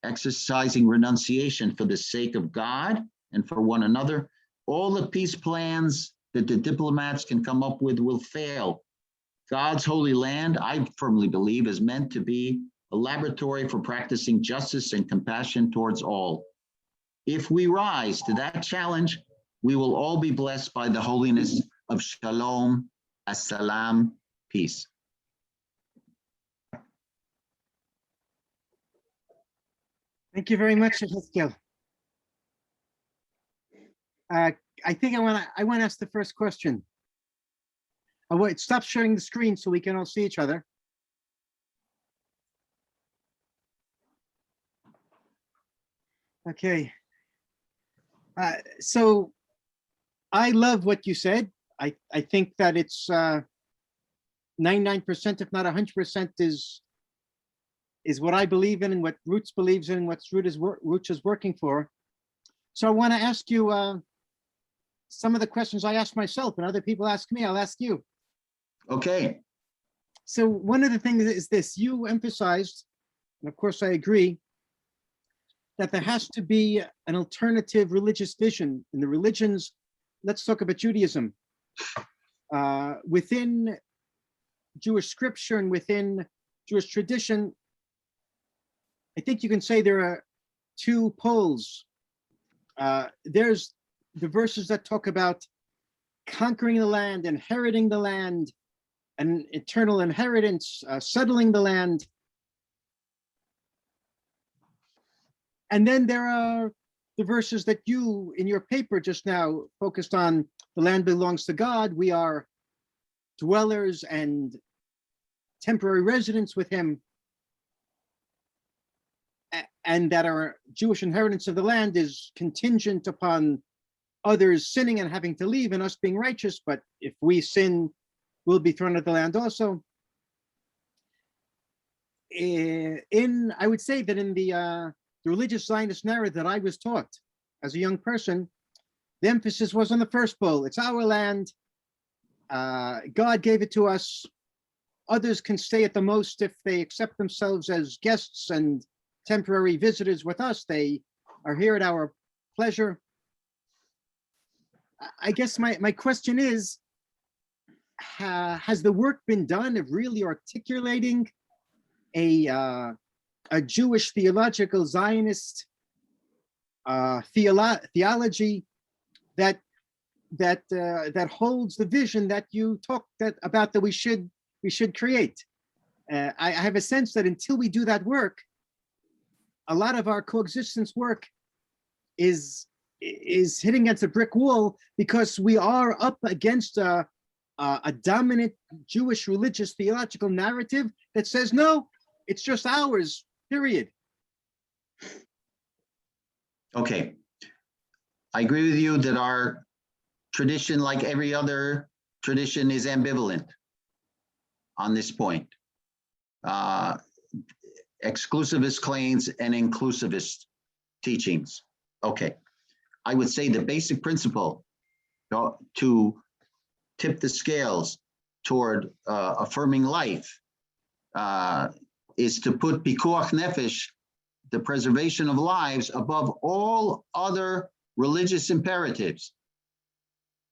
exercising renunciation for the sake of God and for one another. All the peace plans that the diplomats can come up with will fail. God's holy land, I firmly believe, is meant to be a laboratory for practicing justice and compassion towards all. If we rise to that challenge, we will all be blessed by the holiness of Shalom, As-Salam, peace. Thank you very much, Yehezkel. I think I want to ask the first question. Wait, stop sharing the screen so we can all see each other. Okay. So I love what you said. I think that it's 99%, if not 100%, is what I believe in and what Roots believes in, what Roots is working for. So I want to ask you some of the questions I ask myself and other people ask me, I'll ask you. Okay. So one of the things is this: you emphasized, and of course I agree, that there has to be an alternative religious vision in the religions. Let's talk about Judaism. Within Jewish scripture and within Jewish tradition, I think you can say there are two poles. There's the verses that talk about conquering the land, inheriting the land, an eternal inheritance, settling the land. And then there are the verses that you, in your paper just now, focused on: the land belongs to God, we are dwellers and temporary residents with him, and that our Jewish inheritance of the land is contingent upon others sinning and having to leave and us being righteous, but if we sin, we'll be thrown out of the land also. I would say that in the religious Zionist narrative that I was taught as a young person, the emphasis was on the first pole. It's our land. God gave it to us. Others can stay at the most if they accept themselves as guests and temporary visitors with us. They are here at our pleasure. I guess my question is, has the work been done of really articulating a Jewish theological Zionist theology that holds the vision that you talked about that we should create? I have a sense that until we do that work, a lot of our coexistence work is hitting against a brick wall, because we are up against a dominant Jewish religious theological narrative that says, no, it's just ours, period. Okay. I agree with you that our tradition, like every other tradition, is ambivalent on this point. Exclusivist claims and inclusivist teachings. Okay. I would say the basic principle to tip the scales toward affirming life is to put pikuach nefesh, the preservation of lives, above all other religious imperatives,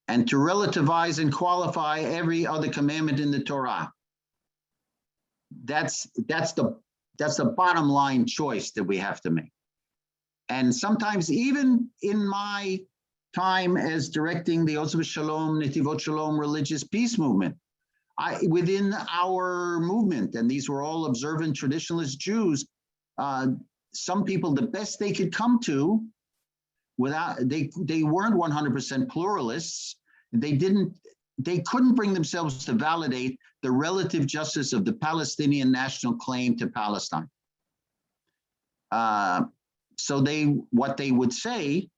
and to relativize and qualify every other commandment in the Torah. That's the bottom line choice that we have to make. And sometimes, even in my time as directing the Osva Shalom, Netivot Shalom religious peace movement, within our movement, and these were all observant traditionalist Jews, some people, the best they could come to, without they weren't 100% pluralists. They couldn't bring themselves to validate the relative justice of the Palestinian national claim to Palestine. So what they would say,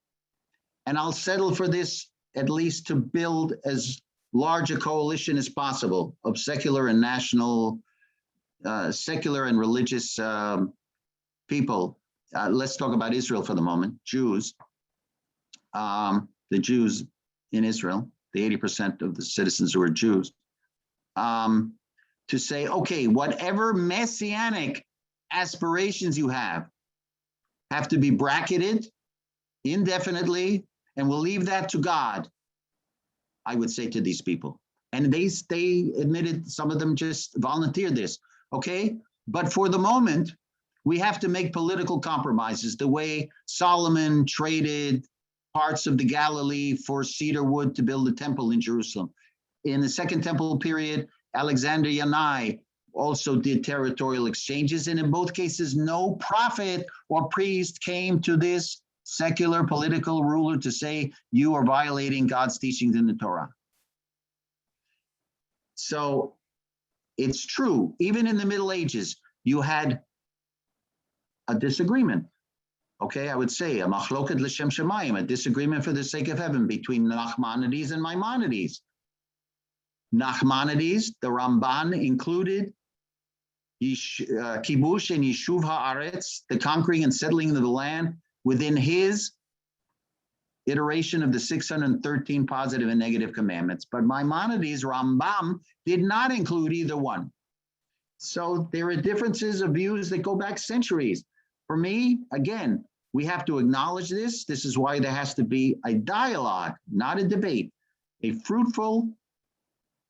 and I'll settle for this, at least to build as large a coalition as possible of secular and national, secular and religious people. Let's talk about Israel for the moment, Jews. The Jews in Israel, the 80% of the citizens who are Jews. to say, okay, whatever messianic aspirations you have to be bracketed indefinitely, and we'll leave that to God, I would say to these people. And they admitted, some of them just volunteered this, okay? But for the moment, we have to make political compromises, the way Solomon traded parts of the Galilee for cedar wood to build a temple in Jerusalem. In the Second Temple period, Alexander Yanai also did territorial exchanges, and in both cases, no prophet or priest came to this secular political ruler to say, you are violating God's teachings in the Torah. So it's true, even in the Middle Ages, you had a disagreement. Okay, I would say a machloket l'shem shemayim, a disagreement for the sake of heaven between Nachmanides and Maimonides. Nachmanides, the Ramban, included kibush and yishuv haaretz, the conquering and settling of the land, within his iteration of the 613 positive and negative commandments. But Maimonides, Rambam, did not include either one. So there are differences of views that go back centuries. For me, again, we have to acknowledge this. This is why there has to be a dialogue, not a debate, a fruitful,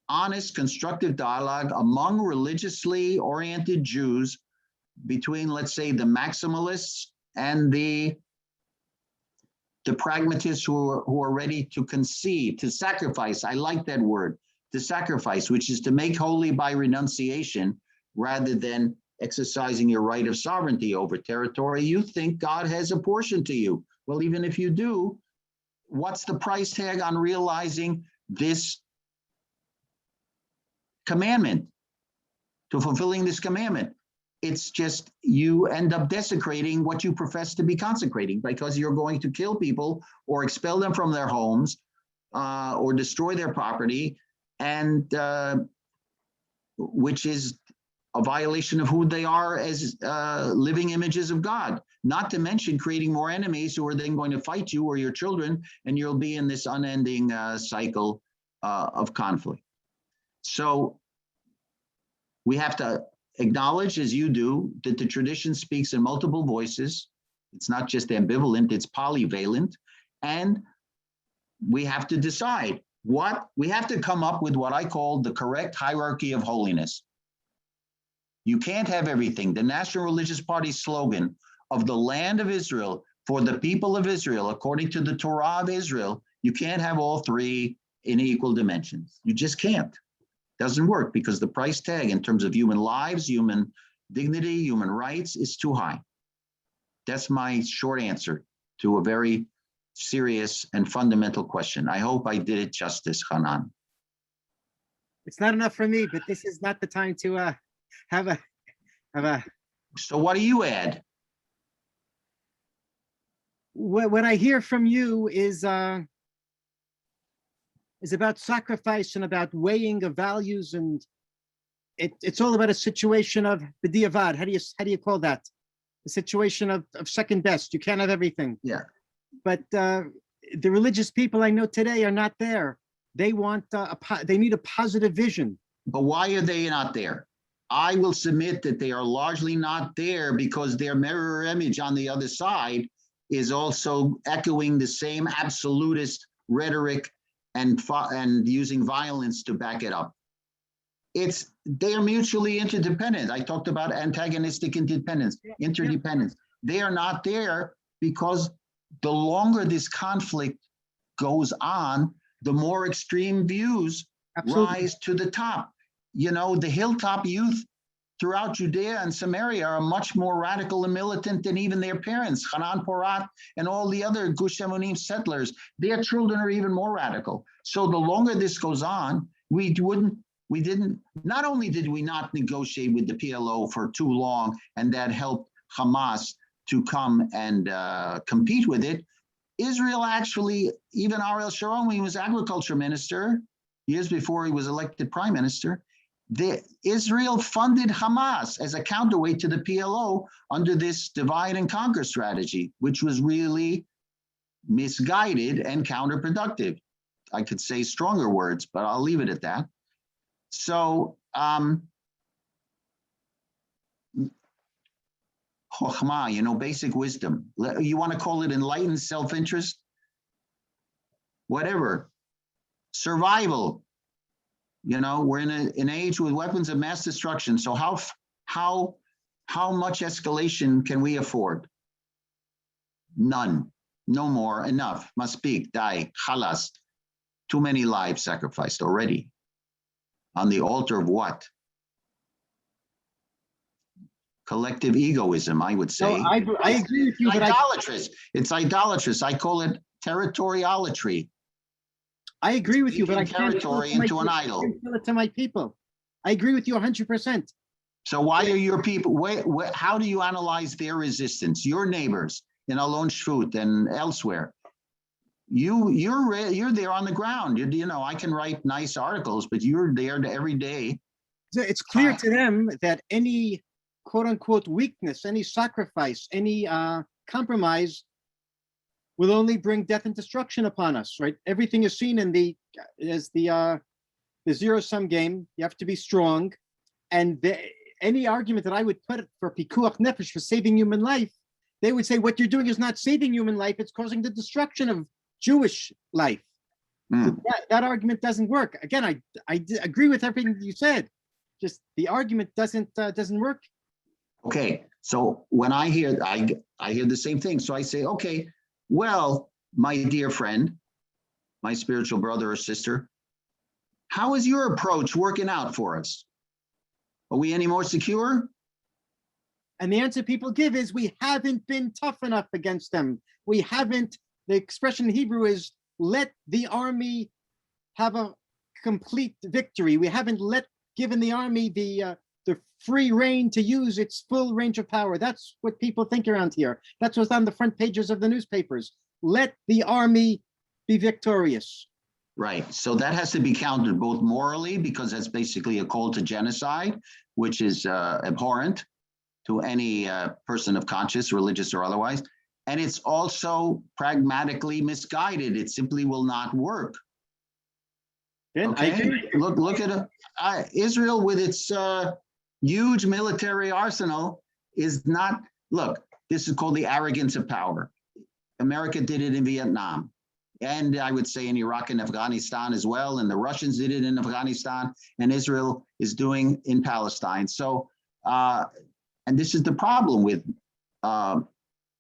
honest, constructive dialogue among religiously oriented Jews between, let's say, the maximalists and the pragmatists who are ready to concede, to sacrifice. I like that word, to sacrifice, which is to make holy by renunciation rather than exercising your right of sovereignty over territory you think God has apportioned to you. Well, even if you do, what's the price tag on realizing this commandment, to fulfilling this commandment? It's just you end up desecrating what you profess to be consecrating, because you're going to kill people or expel them from their homes or destroy their property, and which is a violation of who they are as living images of God, not to mention creating more enemies who are then going to fight you or your children, and you'll be in this unending cycle of conflict. So we have to acknowledge, as you do, that the tradition speaks in multiple voices. It's not just ambivalent, it's polyvalent. And we have to decide we have to come up with what I call the correct hierarchy of holiness. You can't have everything. The National Religious Party slogan of the land of Israel for the people of Israel, according to the Torah of Israel, you can't have all three in equal dimensions. You just can't. Doesn't work, because the price tag in terms of human lives, human dignity, human rights is too high. That's my short answer to a very serious and fundamental question. I hope I did it justice, Hanan. It's not enough for me, but this is not the time to have a. So what do you add? What I hear from you is about sacrifice and about weighing of values, and it's all about a situation of b'diavad. How do you call that? A situation of second best. You can't have everything. Yeah. But the religious people I know today are not there. They want they need a positive vision. But why are they not there? I will submit that they are largely not there because their mirror image on the other side is also echoing the same absolutist rhetoric and using violence to back it up. They are mutually interdependent. I talked about antagonistic interdependence. They are not there because the longer this conflict goes on, the more extreme views rise to the top. You know, the hilltop youth throughout Judea and Samaria are much more radical and militant than even their parents. Hanan Porat and all the other Gush Emunim settlers, their children are even more radical. So the longer this goes on, not only did we not negotiate with the PLO for too long, and that helped Hamas to come and compete with it, Israel actually, even Ariel Sharon, when he was agriculture minister, years before he was elected prime minister, Israel funded Hamas as a counterweight to the PLO under this divide and conquer strategy, which was really misguided and counterproductive. I could say stronger words, but I'll leave it at that. So, chokhmah, basic wisdom. You want to call it enlightened self-interest? Whatever. Survival. We're in an age with weapons of mass destruction. So how much escalation can we afford? None. No more. Enough. Maspeak. Die. Khalas. Too many lives sacrificed already. On the altar of what? Collective egoism, I would say. No, I agree with you, but idolatrous. It's idolatrous. I call it territorialatry. I agree with you, but I can't territory into an idol. tell it to my people. I agree with you 100%. So why are your people? How do you analyze their resistance? Your neighbors in Alon Shvut and elsewhere. You're there on the ground. I can write nice articles, but you're there every day. It's clear to them that any quote unquote weakness, any sacrifice, any compromise will only bring death and destruction upon us, right? Everything is seen in the zero-sum game. You have to be strong. And any argument that I would put for pikuach nefesh, for saving human life, they would say what you're doing is not saving human life, it's causing the destruction of Jewish life. That argument doesn't work. Again, I agree with everything you said. Just the argument doesn't work. Okay, so when I hear the same thing. So I say, okay, well, my dear friend, my spiritual brother or sister, how is your approach working out for us? Are we any more secure? And the answer people give is we haven't been tough enough against them. We haven't, the expression in Hebrew is let the army have a complete victory. We haven't given the army the free reign to use its full range of power. That's what people think around here. That's what's on the front pages of the newspapers. Let the army be victorious. Right. So that has to be countered both morally, because that's basically a call to genocide, which is abhorrent to any person of conscience, religious or otherwise. And it's also pragmatically misguided. It simply will not work. Okay. Look at Israel with its huge military arsenal is not, look, this is called the arrogance of power. America did it in Vietnam. And I would say in Iraq and Afghanistan as well. And the Russians did it in Afghanistan, and Israel is doing in Palestine. So, and this is the problem with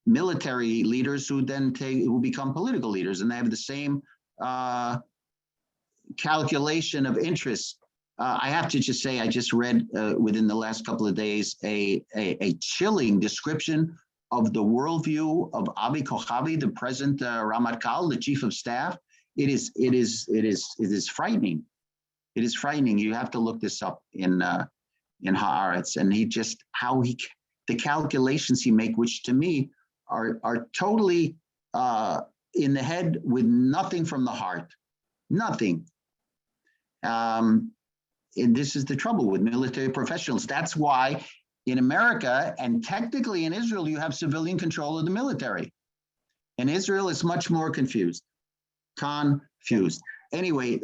military leaders who then who become political leaders, and they have the same calculation of interests. I have to just say, I just read within the last couple of days a chilling description of the worldview of Avi Kochavi, the present Ramatkal, the chief of staff. It is frightening. It is frightening. You have to look this up in Haaretz, and the calculations he make, which to me are totally in the head with nothing from the heart, nothing. And this is the trouble with military professionals. That's why in America and technically in Israel, you have civilian control of the military. And Israel is much more confused. Anyway,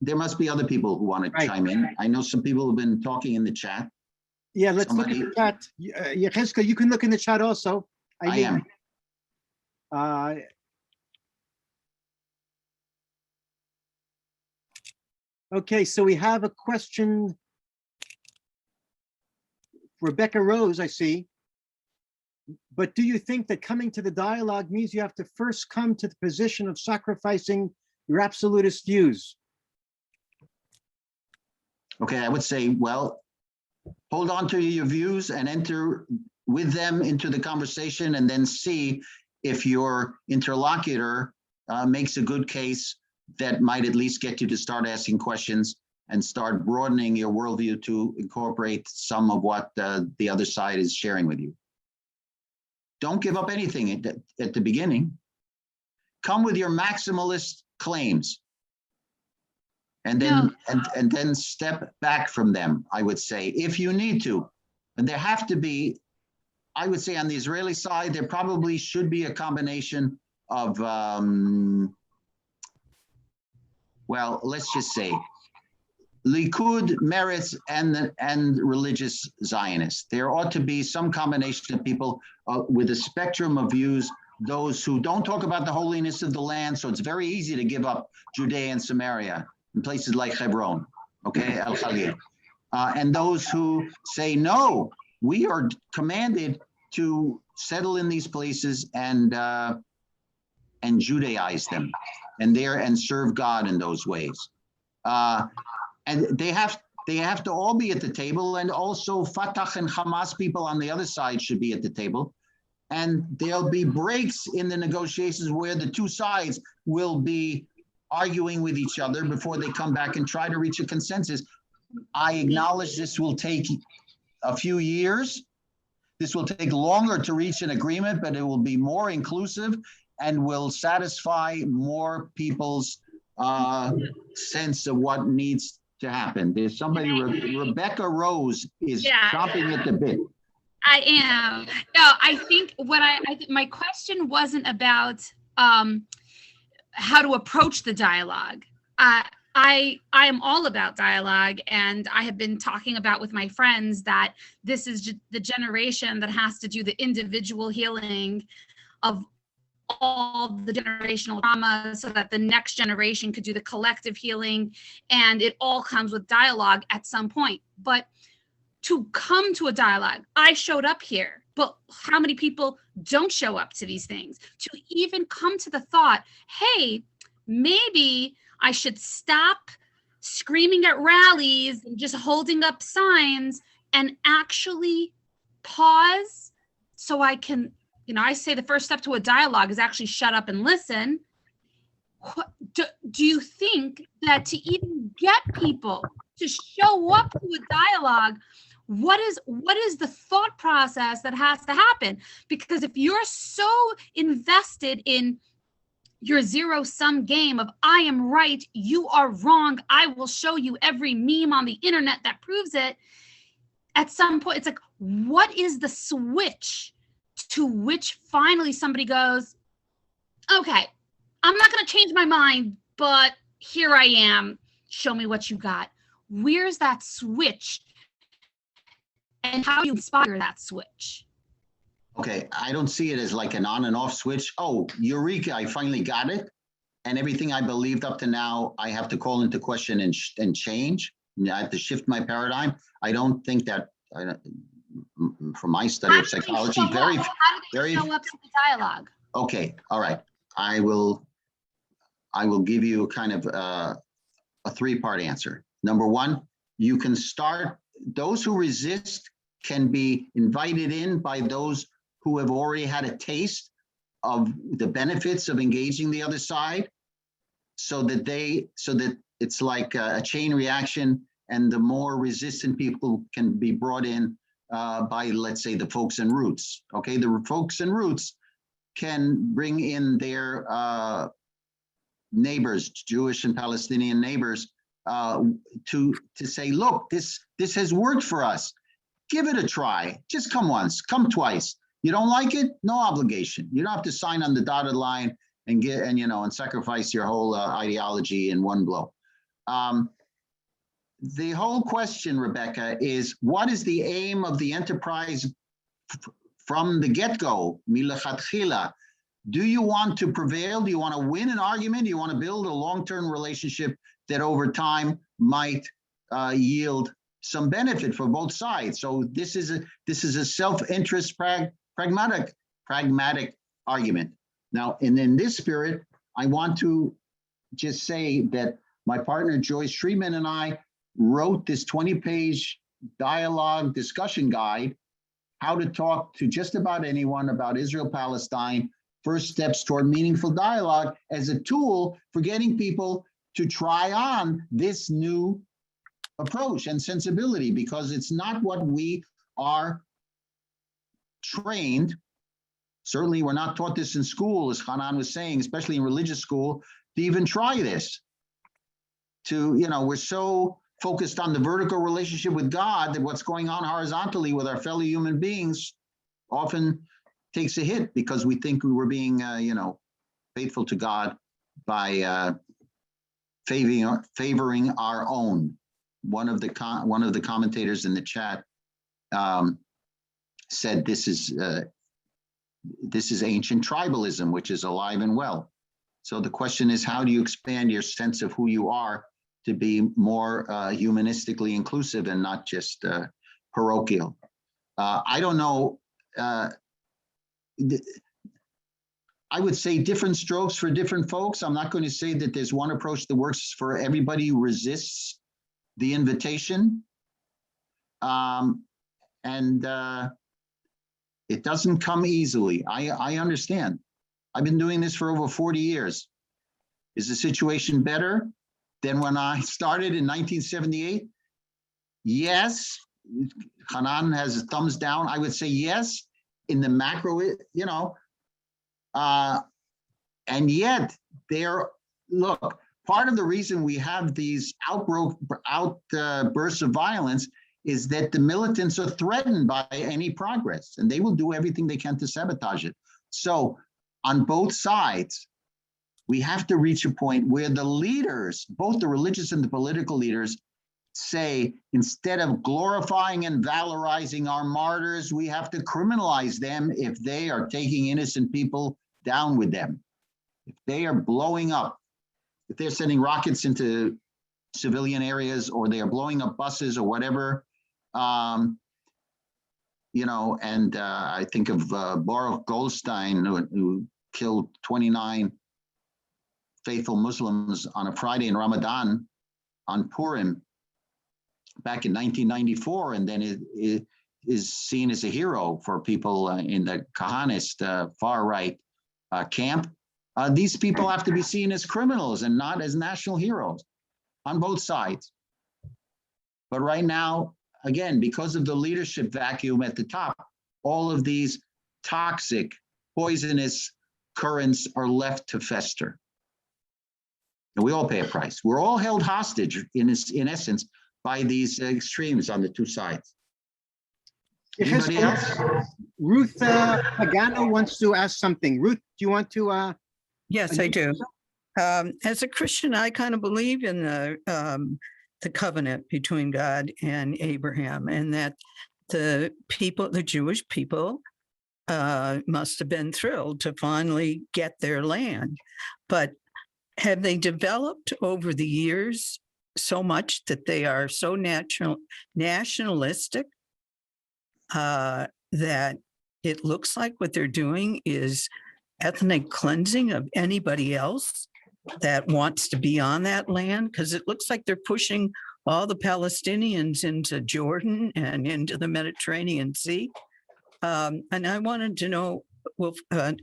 there must be other people who want to chime in. I know some people have been talking in the chat. Yeah, let's look at the chat. Yehezkel, you can look in the chat also. I am. Okay, so we have a question. Rebecca Rose, I see. But do you think that coming to the dialogue means you have to first come to the position of sacrificing your absolutist views? Okay, I would say, well, hold on to your views and enter with them into the conversation, and then see if your interlocutor makes a good case that might at least get you to start asking questions and start broadening your worldview to incorporate some of what the other side is sharing with you. Don't give up anything at the beginning. Come with your maximalist claims, and then and then step back from them, I would say, if you need to. And there have to be, I would say on the Israeli side, there probably should be a combination of, well, let's just say, Likud, Meretz, and religious Zionists. There ought to be some combination of people with a spectrum of views, those who don't talk about the holiness of the land, so it's very easy to give up Judea and Samaria in places like Hebron, okay, El Khalil. And those who say, no, we are commanded to settle in these places and Judaize them and serve God in those ways. And they have to all be at the table, and also Fatah and Hamas people on the other side should be at the table. And there'll be breaks in the negotiations where the two sides will be arguing with each other before they come back and try to reach a consensus. I acknowledge this will take a few years. This will take longer to reach an agreement, but it will be more inclusive and will satisfy more people's sense of what needs to happen. There's somebody, Rebecca Rose is chomping at the bit. I am. No, I think what my question wasn't about how to approach the dialogue. I am all about dialogue, and I have been talking about with my friends that this is the generation that has to do the individual healing of all the generational trauma so that the next generation could do the collective healing, and it all comes with dialogue at some point. But to come to a dialogue, I showed up here, but how many people don't show up to these things? To even come to the thought, hey, maybe I should stop screaming at rallies and just holding up signs and actually pause so I can, I say the first step to a dialogue is actually shut up and listen. Do you think that to even get people to show up to a dialogue, what is the thought process that has to happen? Because if you're so invested in your zero-sum game of I am right, you are wrong, I will show you every meme on the internet that proves it, at some point it's like, what is the switch to which finally somebody goes, okay, I'm not going to change my mind, but here I am, show me what you got. Where's that switch, and how do you inspire that switch? Okay, I don't see it as like an on and off switch. Oh, eureka, I finally got it. And everything I believed up to now, I have to call into question and change. I have to shift my paradigm. I don't think that, from my study of psychology, show up to the dialogue? Okay, all right. I will give you kind of a three-part answer. Number one, you can start, those who resist can be invited in by those who have already had a taste of the benefits of engaging the other side, so that it's like a chain reaction, and the more resistant people can be brought in by, let's say, the folks in roots. Okay, the folks in roots can bring in their neighbors, Jewish and Palestinian neighbors, to say, look, this has worked for us. Give it a try. Just come once, come twice. You don't like it? No obligation. You don't have to sign on the dotted line and sacrifice your whole ideology in one blow. The whole question, Rebecca, is what is the aim of the enterprise from the get-go, milechatchila? Do you want to prevail? Do you want to win an argument? Do you want to build a long-term relationship that over time might yield some benefit for both sides? So this is a self-interest pragmatic argument. Now, and in this spirit, I want to just say that my partner Joyce Shreeman and I wrote this 20-page dialogue discussion guide, how to talk to just about anyone about Israel-Palestine, first steps toward meaningful dialogue, as a tool for getting people to try on this new approach and sensibility, because it's not what we are trained. Certainly, we're not taught this in school, as Hanan was saying, especially in religious school, to even try this. We're so focused on the vertical relationship with God that what's going on horizontally with our fellow human beings often takes a hit, because we think we were being, faithful to God by favoring our own. one of the commentators in the chat said this is ancient tribalism, which is alive and well. So the question is, how do you expand your sense of who you are to be more humanistically inclusive and not just parochial? I don't know. I would say different strokes for different folks. I'm not going to say that there's one approach that works for everybody who resists the invitation. It doesn't come easily. I understand. I've been doing this for over 40 years. Is the situation better than when I started in 1978? Yes. Hanan has a thumbs down. I would say yes. In the macro, and yet look, part of the reason we have these outbursts of violence is that the militants are threatened by any progress, and they will do everything they can to sabotage it. So on both sides, we have to reach a point where the leaders, both the religious and the political leaders, say, instead of glorifying and valorizing our martyrs, we have to criminalize them if they are taking innocent people down with them. If they are blowing up, if they're sending rockets into civilian areas, or they are blowing up buses or whatever, I think of Baruch Goldstein, who killed 29 faithful Muslims on a Friday in Ramadan on Purim back in 1994, and then it is seen as a hero for people in the Kahanist far-right camp. These people have to be seen as criminals and not as national heroes on both sides. But right now, again, because of the leadership vacuum at the top, all of these toxic, poisonous currents are left to fester. And we all pay a price. We're all held hostage, in essence, by these extremes on the two sides. Anybody else? Ruth Pagano wants to ask something. Ruth, do you want to? Yes, I do. As a Christian, I kind of believe in the covenant between God and Abraham, and that the Jewish people must have been thrilled to finally get their land. But have they developed over the years so much that they are so nationalistic that it looks like what they're doing is ethnic cleansing of anybody else that wants to be on that land? Because it looks like they're pushing all the Palestinians into Jordan and into the Mediterranean Sea. And I wanted to know,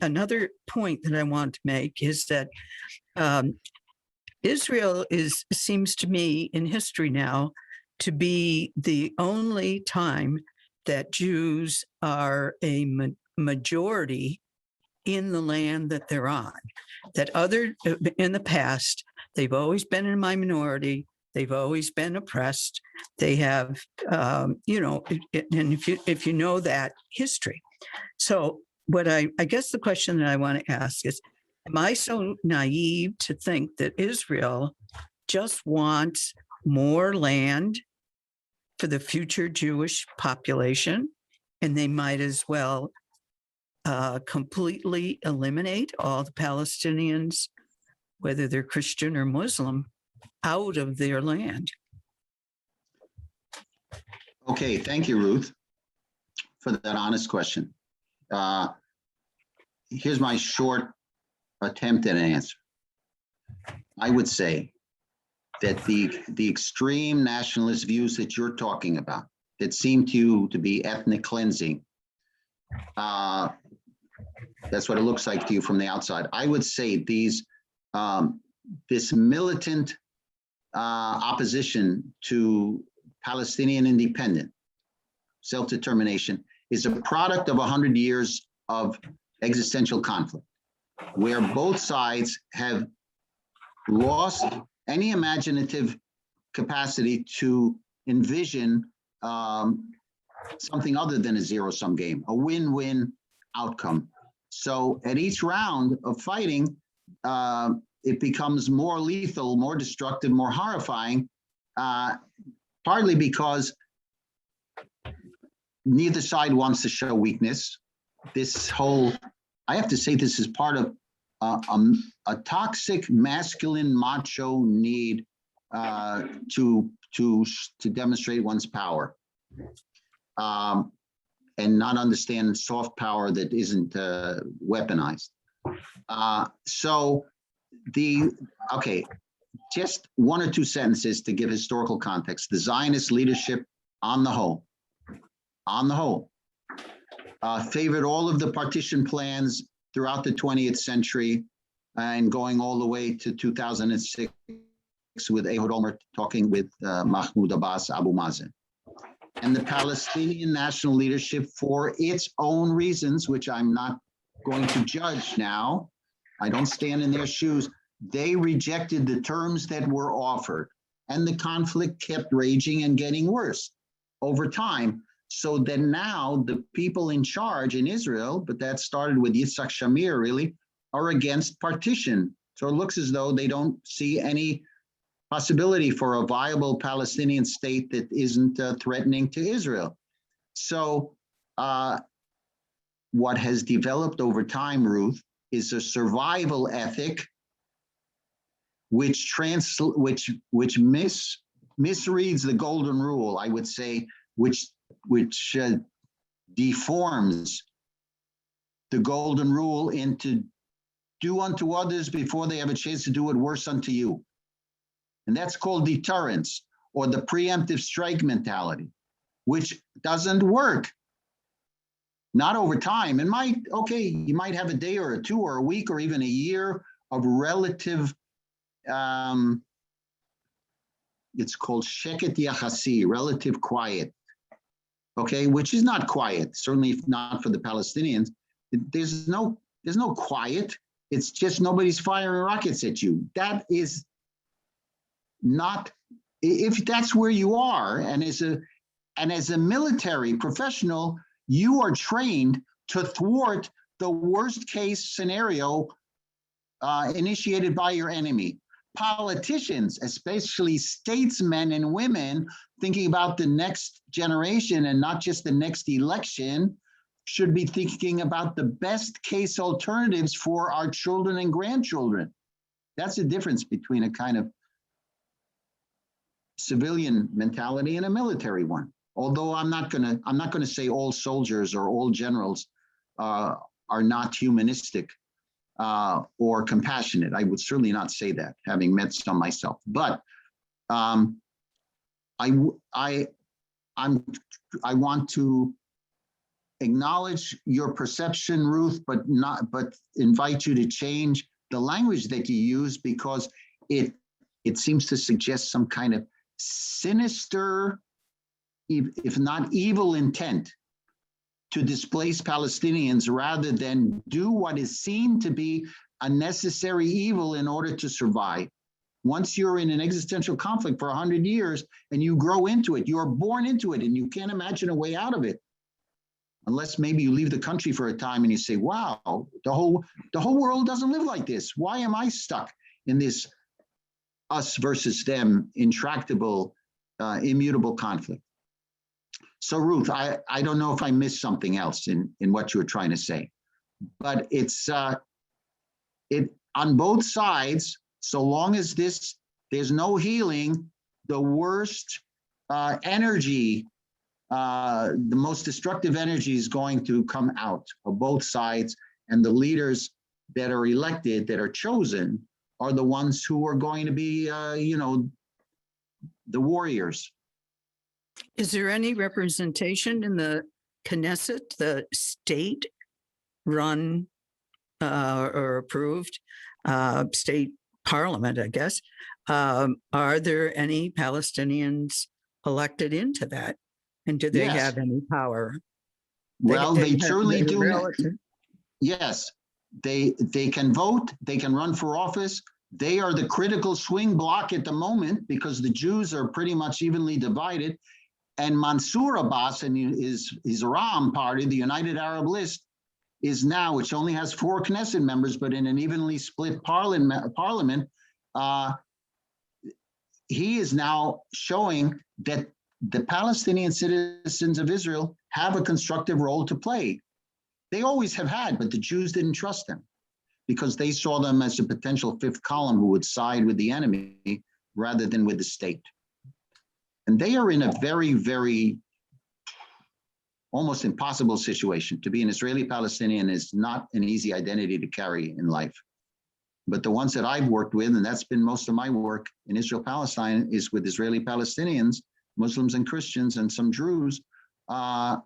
another point that I want to make is that Israel seems to me in history now to be the only time that Jews are a majority in the land that they're on. That in the past, they've always been in a minority. They've always been oppressed. They have, and if you know that history. So what I guess the question that I want to ask is, am I so naive to think that Israel just wants more land for the future Jewish population, and they might as well completely eliminate all the Palestinians, whether they're Christian or Muslim, out of their land? Okay, thank you, Ruth, for that honest question. Here's my short attempt at an answer. I would say that the extreme nationalist views that you're talking about, that seem to you to be ethnic cleansing, that's what it looks like to you from the outside. I would say this militant opposition to Palestinian independence, self-determination, is a product of 100 years of existential conflict, where both sides have lost any imaginative capacity to envision something other than a zero-sum game, a win-win outcome. So at each round of fighting, it becomes more lethal, more destructive, more horrifying, partly because neither side wants to show weakness. This whole, I have to say, this is part of a toxic masculine macho need to demonstrate one's power, and not understand soft power that isn't weaponized. Okay, just one or two sentences to give historical context. The Zionist leadership, on the whole, favored all of the partition plans throughout the 20th century, and going all the way to 2006 with Ehud Olmert talking with Mahmoud Abbas, Abu Mazen. And the Palestinian national leadership, for its own reasons, which I'm not going to judge now, I don't stand in their shoes, they rejected the terms that were offered. And the conflict kept raging and getting worse over time. So that now the people in charge in Israel, but that started with Yitzhak Shamir really, are against partition. So it looks as though they don't see any possibility for a viable Palestinian state that isn't threatening to Israel. So what has developed over time, Ruth, is a survival ethic which misreads the golden rule, I would say, which deforms the golden rule into do unto others before they have a chance to do it worse unto you. And that's called deterrence, or the preemptive strike mentality, which doesn't work. Not over time. It might, okay, you might have a day or two or a week or even a year of relative, it's called sheket yachasi, relative quiet. Okay, which is not quiet, certainly not for the Palestinians. There's no quiet. It's just nobody's firing rockets at you. That is not, if that's where you are, and as a military professional, you are trained to thwart the worst case scenario initiated by your enemy. Politicians, especially statesmen and women, thinking about the next generation and not just the next election, should be thinking about the best case alternatives for our children and grandchildren. That's the difference between a kind of civilian mentality and a military one. Although I'm not gonna say all soldiers or all generals are not humanistic or compassionate. I would certainly not say that, having met some myself. But I want to acknowledge your perception, Ruth, but invite you to change the language that you use, because it seems to suggest some kind of sinister, if not evil, intent to displace Palestinians rather than do what is seen to be a necessary evil in order to survive. Once you're in an existential conflict for 100 years and you grow into it, you're born into it, and you can't imagine a way out of it. Unless maybe you leave the country for a time and you say, wow, the whole world doesn't live like this. Why am I stuck in this us versus them intractable, immutable conflict? So Ruth, I don't know if I missed something else in what you were trying to say, but it's on both sides, so long as there's no healing, the worst energy, the most destructive energy is going to come out of both sides, and the leaders that are elected, that are chosen, are the ones who are going to be, the warriors. Is there any representation in the Knesset, the state-run or approved state parliament, I guess? Are there any Palestinians elected into that? And do they have any power? Well, they truly do. Yes, they can vote, they can run for office. They are the critical swing block at the moment because the Jews are pretty much evenly divided. And Mansour Abbas and his Ram party, the United Arab List, is now, which only has 4 Knesset members, but in an evenly split parliament, he is now showing that the Palestinian citizens of Israel have a constructive role to play. They always have had, but the Jews didn't trust them because they saw them as a potential fifth column who would side with the enemy rather than with the state. And they are in a very, very almost impossible situation. To be an Israeli Palestinian is not an easy identity to carry in life. But the ones that I've worked with, and that's been most of my work in Israel-Palestine, is with Israeli Palestinians, Muslims and Christians, and some Druze. As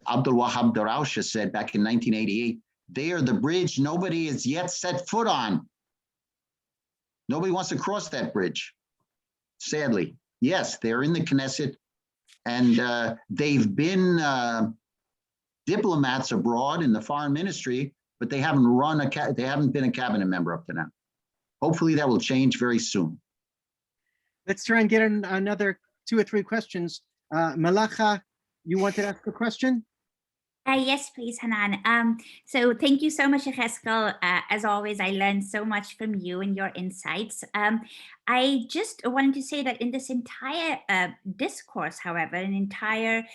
Abdul Wahab Darausha said back in 1988, they are the bridge nobody has yet set foot on. Nobody wants to cross that bridge, sadly. Yes, they're in the Knesset, and they've been diplomats abroad in the foreign ministry, but they haven't they haven't been a cabinet member up to now. Hopefully that will change very soon. Let's try and get another 2 or 3 questions. Malacha, you wanted to ask a question? Yes, please, Hanan. So thank you so much, Yehezkel. As always, I learned so much from you and your insights. I just wanted to say that in this entire discourse, however, an entire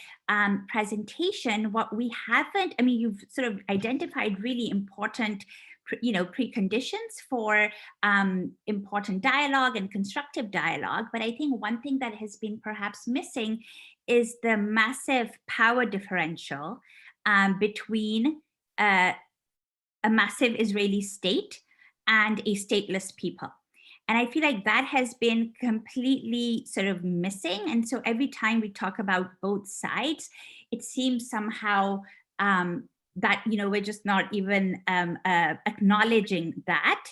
presentation, what we haven't, I mean, you've sort of identified really important preconditions for important dialogue and constructive dialogue. But I think one thing that has been perhaps missing is the massive power differential between a massive Israeli state and a stateless people. And I feel like that has been completely sort of missing. And so every time we talk about both sides, it seems somehow that, we're just not even acknowledging that,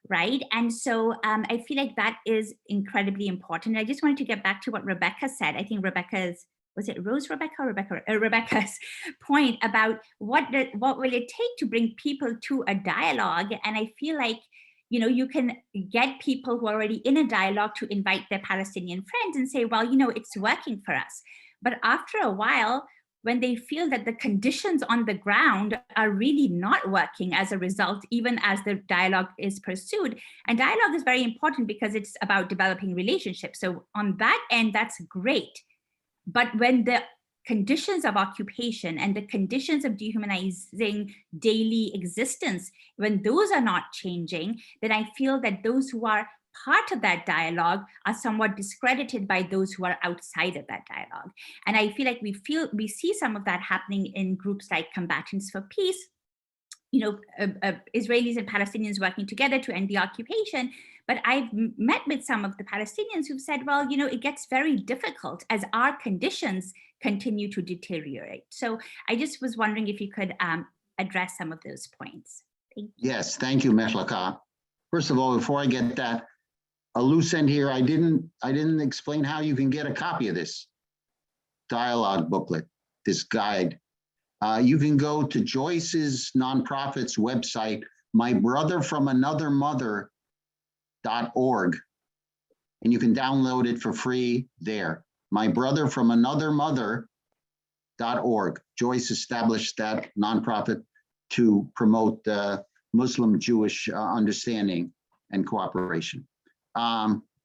right? And so I feel like that is incredibly important. I just wanted to get back to what Rebecca said. I think was it Rose Rebecca or Rebecca's point about what will it take to bring people to a dialogue? And I feel like, you can get people who are already in a dialogue to invite their Palestinian friends and say, well, it's working for us. But after a while, when they feel that the conditions on the ground are really not working as a result, even as the dialogue is pursued, and dialogue is very important because it's about developing relationships. So on that end, that's great. But when the conditions of occupation and the conditions of dehumanizing daily existence, when those are not changing, then I feel that those who are part of that dialogue are somewhat discredited by those who are outside of that dialogue. And I feel like we see some of that happening in groups like Combatants for Peace, Israelis and Palestinians working together to end the occupation. But I've met with some of the Palestinians who've said, well, it gets very difficult as our conditions continue to deteriorate. So I just was wondering if you could address some of those points. Thank you. Yes, thank you, Mehlaka. First of all, before I get that, a loose end here, I didn't explain how you can get a copy of this dialogue booklet, this guide. You can go to Joyce's nonprofit's website, mybrotherfromanothermother.org, and you can download it for free there. mybrotherfromanothermother.org. Joyce established that nonprofit to promote Muslim-Jewish understanding and cooperation.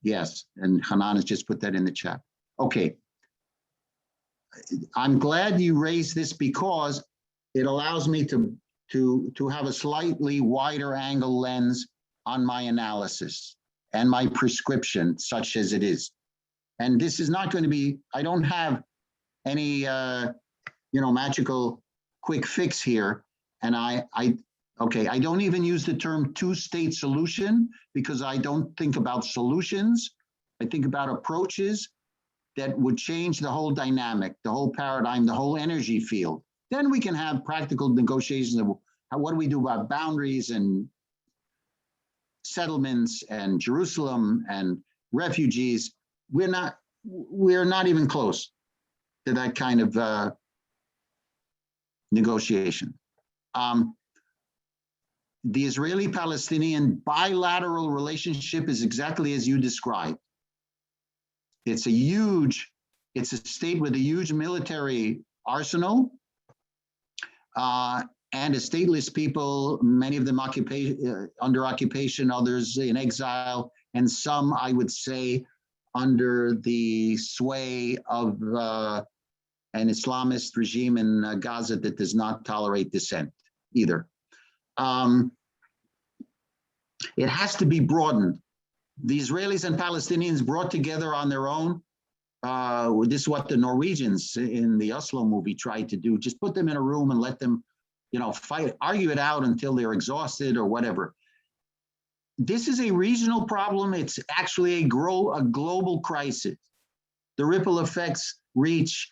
Yes, and Hanan has just put that in the chat. Okay. I'm glad you raised this because it allows me to have a slightly wider angle lens on my analysis and my prescription, such as it is. And this is not going to be, I don't have any, magical quick fix here. And I don't even use the term two-state solution because I don't think about solutions. I think about approaches that would change the whole dynamic, the whole paradigm, the whole energy field. Then we can have practical negotiations of what do we do about boundaries and settlements and Jerusalem and refugees. We're not even close to that kind of negotiation. The Israeli-Palestinian bilateral relationship is exactly as you described. It's a state with a huge military arsenal and a stateless people, many of them under occupation, others in exile, and some, I would say, under the sway of an Islamist regime in Gaza that does not tolerate dissent either. It has to be broadened. The Israelis and Palestinians brought together on their own. This is what the Norwegians in the Oslo movie tried to do. Just put them in a room and let them, fight, argue it out until they're exhausted or whatever. This is a regional problem. It's actually a global crisis. The ripple effects reach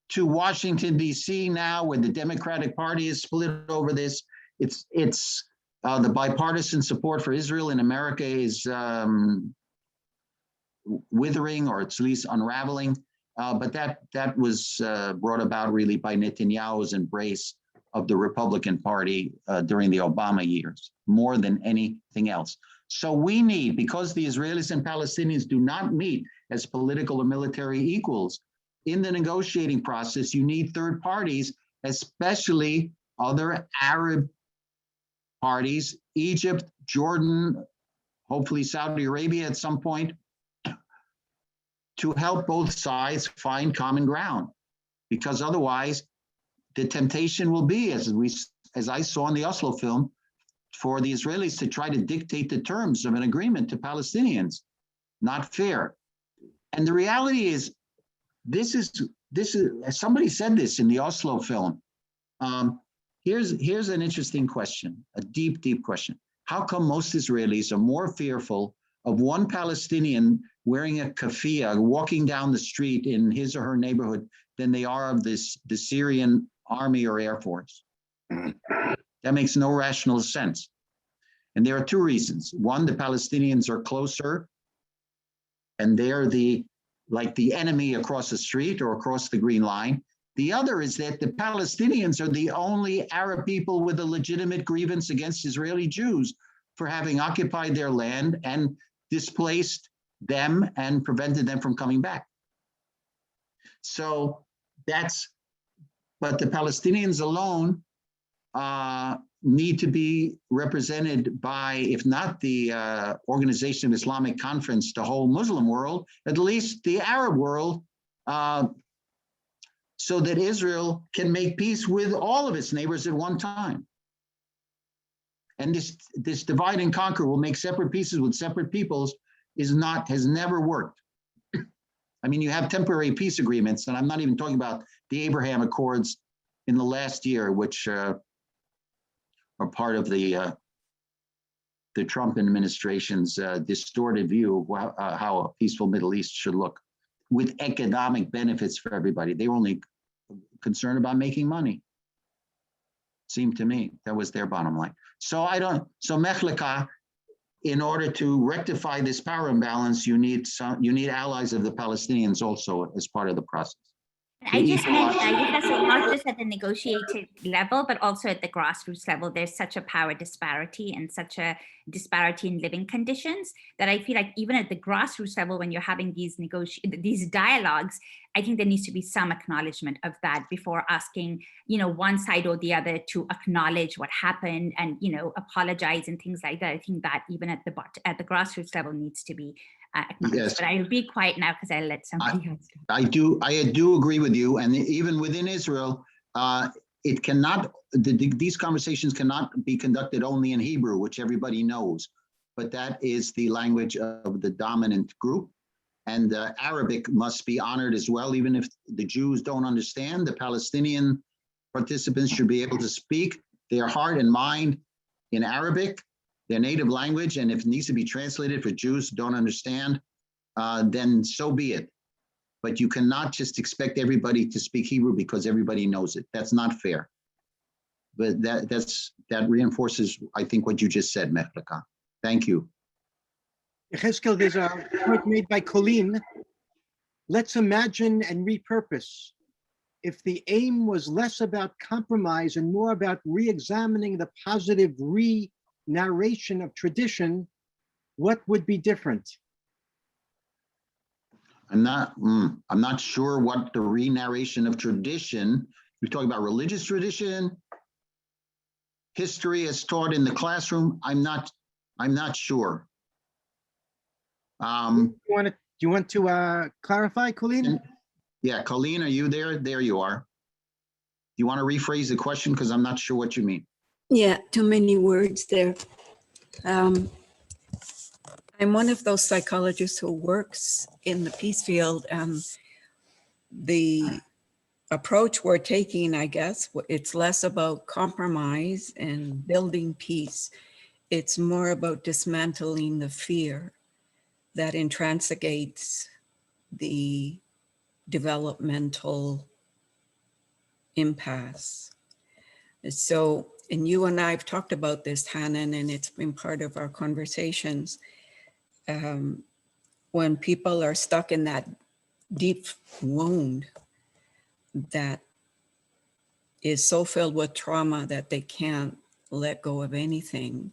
to Washington, D.C. now, where the Democratic Party is split over this. It's the bipartisan support for Israel in America is withering, or at least unraveling. But that was brought about really by Netanyahu's embrace of the Republican Party during the Obama years, more than anything else. So we need, because the Israelis and Palestinians do not meet as political or military equals in the negotiating process, you need third parties, especially other Arab parties, Egypt, Jordan, hopefully Saudi Arabia at some point, to help both sides find common ground. Because otherwise, the temptation will be, as I saw in the Oslo film, for the Israelis to try to dictate the terms of an agreement to Palestinians. Not fair. And the reality is, this is somebody said this in the Oslo film. Here's an interesting question, a deep, deep question. How come most Israelis are more fearful of one Palestinian wearing a keffiyeh, walking down the street in his or her neighborhood, than they are of the Syrian army or air force? That makes no rational sense. And there are two reasons. One, the Palestinians are closer, and they're like the enemy across the street or across the green line. The other is that the Palestinians are the only Arab people with a legitimate grievance against Israeli Jews for having occupied their land and displaced them and prevented them from coming back. So but the Palestinians alone need to be represented by, if not the Organization of Islamic Conference, the whole Muslim world, at least the Arab world, so that Israel can make peace with all of its neighbors at one time. And this divide and conquer will make separate pieces with separate peoples has never worked. I mean, you have temporary peace agreements, and I'm not even talking about the Abraham Accords in the last year, which are part of the Trump administration's distorted view of how a peaceful Middle East should look, with economic benefits for everybody. They were only concerned about making money. Seemed to me that was their bottom line. So Mechleka, in order to rectify this power imbalance, you need allies of the Palestinians also as part of the process. I just meant, not just at the negotiated level, but also at the grassroots level. There's such a power disparity and such a disparity in living conditions that I feel like even at the grassroots level, when you're having these dialogues, I think there needs to be some acknowledgement of that before asking, one side or the other to acknowledge what happened and, apologize and things like that. I think that even at the grassroots level needs to be acknowledged. Yes. But I'll be quiet now because I'll let somebody else go. I do agree with you. And even within Israel, it cannot, these conversations cannot be conducted only in Hebrew, which everybody knows, but that is the language of the dominant group. And Arabic must be honored as well, even if the Jews don't understand. The Palestinian participants should be able to speak their heart and mind in Arabic, their native language, and if it needs to be translated for Jews who don't understand, then so be it. But you cannot just expect everybody to speak Hebrew because everybody knows it. That's not fair. But that reinforces, I think, what you just said, Mechleka. Thank you. Yehezkel, there's a point made by Colleen. Let's imagine and repurpose. If the aim was less about compromise and more about re-examining the positive narration of tradition, what would be different? I'm not sure what the re-narration of tradition. You're talking about religious tradition, history as taught in the classroom. I'm not sure. Do you want to clarify, Colleen? Yeah, Colleen, are you there? There you are. You want to rephrase the question? Because I'm not sure what you mean. Yeah, too many words there. I'm one of those psychologists who works in the peace field. The approach we're taking, I guess, it's less about compromise and building peace. It's more about dismantling the fear that intransigates the developmental impasse. So, and you and I have talked about this, Hanan, and it's been part of our conversations. When people are stuck in that deep wound that is so filled with trauma that they can't let go of anything,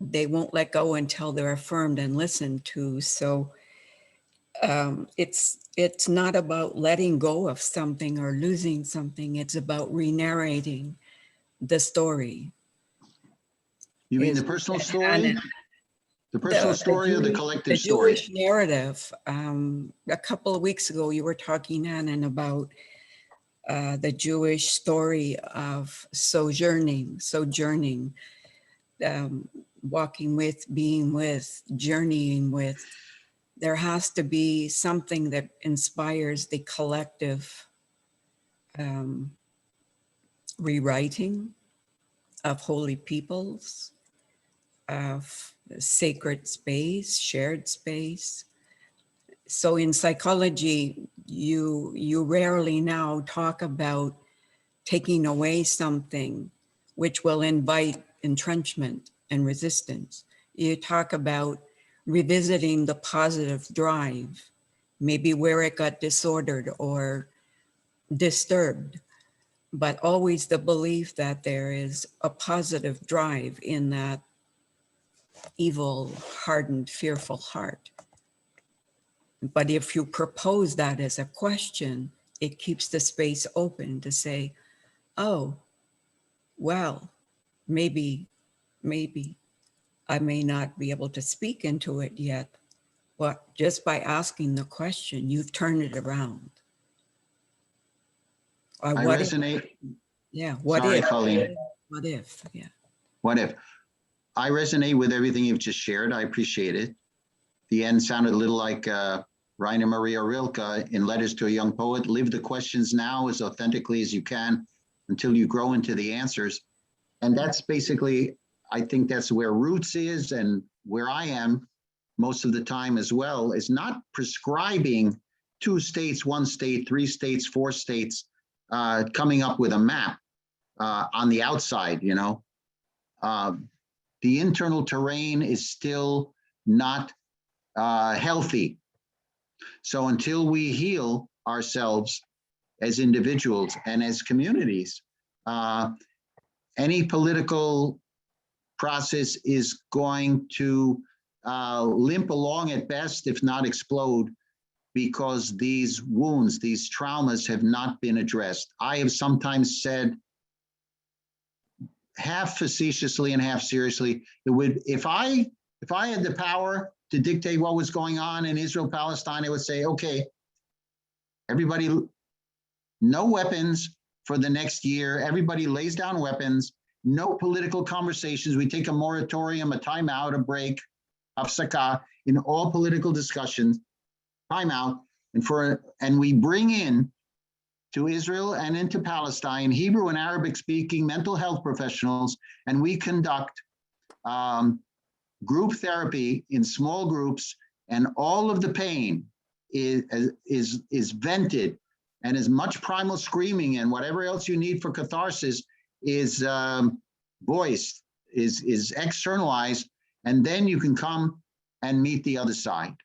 they won't let go until they're affirmed and listened to. So it's not about letting go of something or losing something. It's about re-narrating the story. You mean the personal story? The personal story or the collective story? The Jewish narrative. A couple of weeks ago, you were talking, Hanan, about the Jewish story of sojourning, walking with, being with, journeying with. There has to be something that inspires the collective rewriting of holy peoples, of sacred space, shared space. So in psychology, you rarely now talk about taking away something which will invite entrenchment and resistance. You talk about revisiting the positive drive, maybe where it got disordered or disturbed, but always the belief that there is a positive drive in that evil, hardened, fearful heart. But if you propose that as a question, it keeps the space open to say, oh, well, maybe I may not be able to speak into it yet, but just by asking the question, you've turned it around. Or I what resonate. If, yeah, what Sorry, if? Colleen. What if? Yeah. What if? I resonate with everything you've just shared. I appreciate it. The end sounded a little like Rainer Maria Rilke in Letters to a Young Poet. Live the questions now as authentically as you can until you grow into the answers. And that's basically, I think that's where Roots is and where I am most of the time as well, is not prescribing 2 states, 1 state, 3 states, 4 states, coming up with a map on the outside, you know. The internal terrain is still not healthy. So until we heal ourselves as individuals and as communities, any political process is going to limp along at best, if not explode, because these wounds, these traumas have not been addressed. I have sometimes said, half facetiously and half seriously, it would, if I had the power to dictate what was going on in Israel-Palestine, I would say, okay, everybody, no weapons for the next year. Everybody lays down weapons, no political conversations. We take a moratorium, a timeout, a hafsaka in all political discussions, timeout, and we bring in to Israel and into Palestine, Hebrew and Arabic speaking mental health professionals, and we conduct group therapy in small groups, and all of the pain is vented, and as much primal screaming and whatever else you need for catharsis is voiced, is externalized, and then you can come and meet the other side.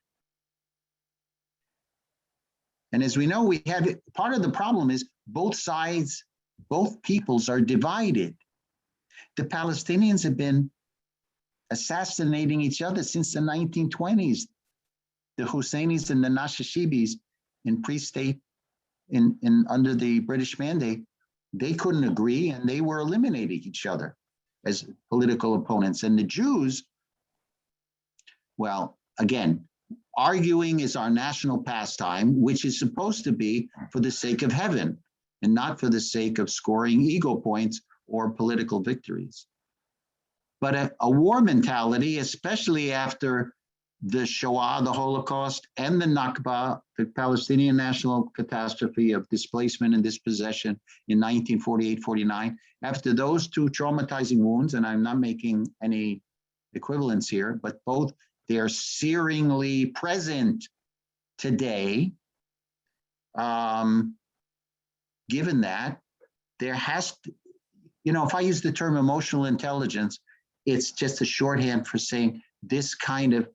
And as we know, we have part of the problem is both sides, both peoples are divided. The Palestinians have been assassinating each other since the 1920s. The Husseinis and the Nashashibis in pre-state, under the British Mandate, they couldn't agree and they were eliminating each other as political opponents. And the Jews, well, again, arguing is our national pastime, which is supposed to be for the sake of heaven and not for the sake of scoring ego points or political victories. But a war mentality, especially after the Shoah, the Holocaust, and the Nakba, the Palestinian national catastrophe of displacement and dispossession in 1948-49, after those two traumatizing wounds, and I'm not making any equivalence here, but both, they are searingly present today. Given that, there has to, if I use the term emotional intelligence, it's just a shorthand for saying this kind of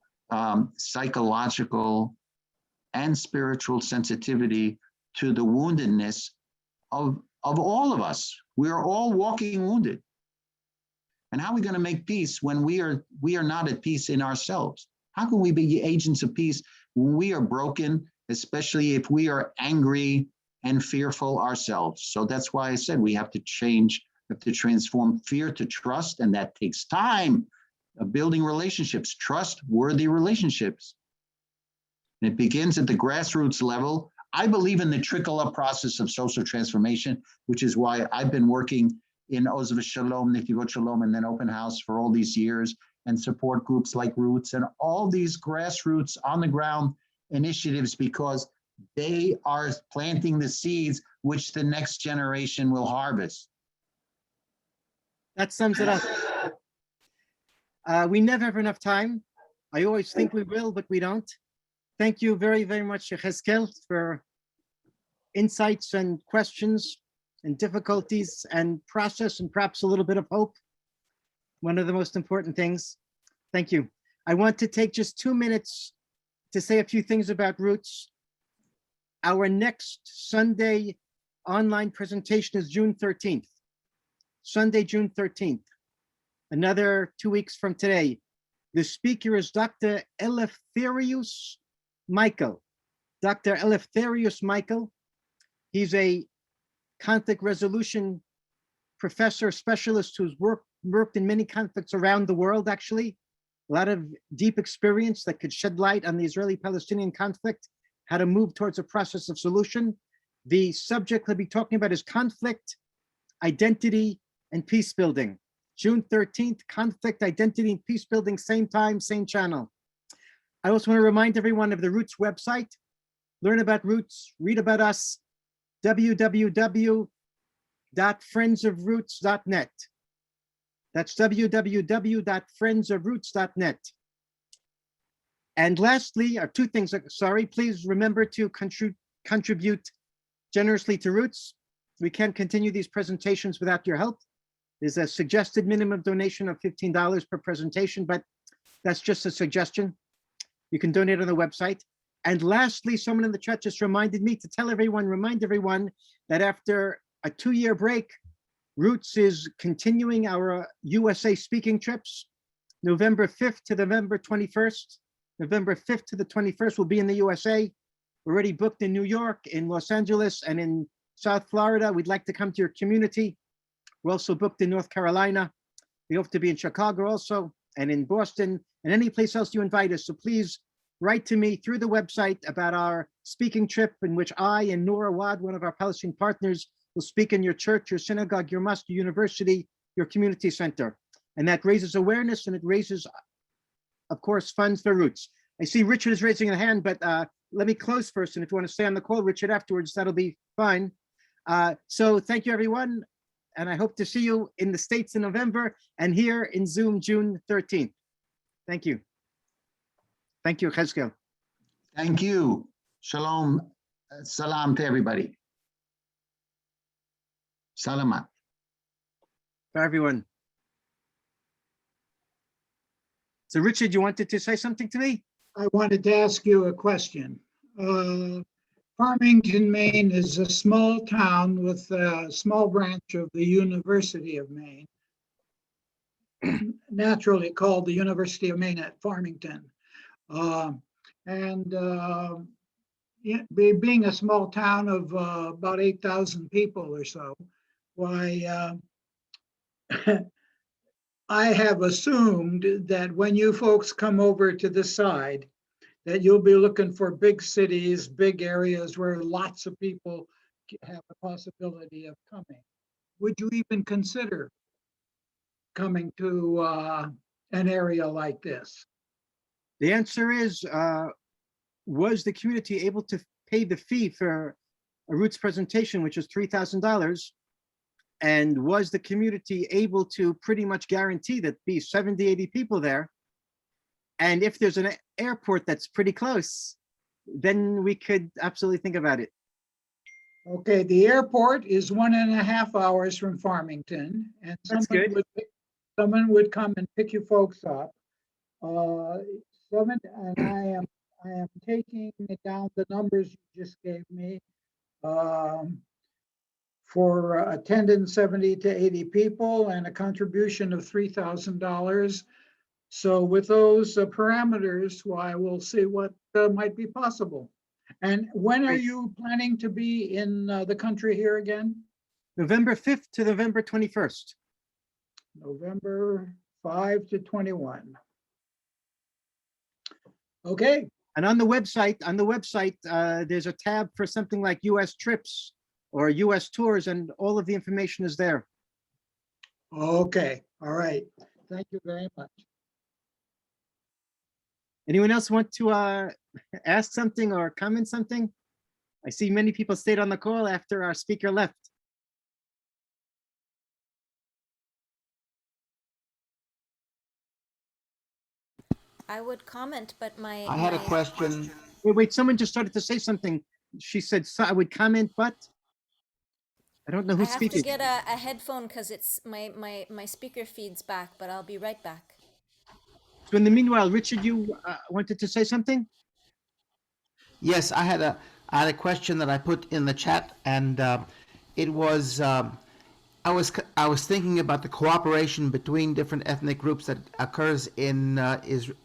psychological and spiritual sensitivity to the woundedness of all of us. We are all walking wounded. And how are we going to make peace when we are not at peace in ourselves? How can we be agents of peace when we are broken, especially if we are angry and fearful ourselves? So that's why I said we have to change, we have to transform fear to trust, and that takes time of building relationships, trustworthy relationships. And it begins at the grassroots level. I believe in the trickle-up process of social transformation, which is why I've been working in Ozva Shalom, Netivot Shalom, and then Open House for all these years, and support groups like Roots and all these grassroots on the ground initiatives, because they are planting the seeds which the next generation will harvest. That sums it up. We never have enough time. I always think we will, but we don't. Thank you very, very much, Yehezkel, for insights and questions and difficulties and process and perhaps a little bit of hope. One of the most important things. Thank you. I want to take just 2 minutes to say a few things about Roots. Our next Sunday online presentation is June 13th. Sunday, June 13th. Another 2 weeks from today. The speaker is Dr. Eleftherios Michael. Dr. Eleftherios Michael. He's a conflict resolution professor, specialist who's worked in many conflicts around the world, actually. A lot of deep experience that could shed light on the Israeli-Palestinian conflict, how to move towards a process of solution. The subject he'll be talking about is conflict, identity, and peace building. June 13th, conflict, identity, and peace building, same time, same channel. I also want to remind everyone of the Roots website. Learn about Roots, read about us, www.friendsofroots.net. That's www.friendsofroots.net. And lastly, or two things, sorry, please remember to contribute generously to Roots. We can't continue these presentations without your help. There's a suggested minimum donation of $15 per presentation, but that's just a suggestion. You can donate on the website. And lastly, someone in the chat just reminded me to remind everyone that after a 2-year break, Roots is continuing our USA speaking trips. November 5th to November 21st. November 5th to the 21st will be in the USA. We're already booked in New York, in Los Angeles, and in South Florida. We'd like to come to your community. We're also booked in North Carolina. We hope to be in Chicago also, and in Boston, and any place else you invite us. So please write to me through the website about our speaking trip, in which I and Nora Wad, one of our Palestinian partners, will speak in your church, your synagogue, your mosque, your university, your community center. And that raises awareness, and it raises, of course, funds for Roots. I see Richard is raising a hand, but let me close first. And if you want to stay on the call, Richard, afterwards, that'll be fine. So thank you, everyone. And I hope to see you in the States in November and here in Zoom, June 13th. Thank you. Thank you, Yehezkel. Thank you. Shalom. Salam to everybody. Salamat. For everyone. So Richard, you wanted to say something to me? I wanted to ask you a question. Farmington, Maine is a small town with a small branch of the University of Maine, naturally called the University of Maine at Farmington. Being a small town of about 8,000 people or so, why, I have assumed that when you folks come over to this side, that you'll be looking for big cities, big areas where lots of people have a possibility of coming. Would you even consider coming to an area like this? The answer is, was the community able to pay the fee for a Roots presentation, which is $3,000? And was the community able to pretty much guarantee that be 70, 80 people there? And if there's an airport that's pretty close, then we could absolutely think about it. Okay, the airport is 1.5 hours from Farmington, and That's good. someone would come and pick you folks up. And I am taking down the numbers you just gave me. For attendance 70 to 80 people and a contribution of $3,000. So with those parameters, I will see what might be possible. And when are you planning to be in the country here again? November 5th to November 21st. November 5 to 21. Okay. And on the website, there's a tab for something like US trips or US tours, and all of the information is there. Okay. All right. Thank you very much. Anyone else want to ask something or comment something? I see many people stayed on the call after our speaker left. I would comment, but I had a question. Wait, someone just started to say something. She said, so I would comment, but I don't know I who's have speaking. to get a headphone because it's my speaker feed's back, but I'll be right back. So in the meanwhile, Richard, you wanted to say something? Yes, I had a question that I put in the chat, and it was I was thinking about the cooperation between different ethnic groups that occurs in Israel.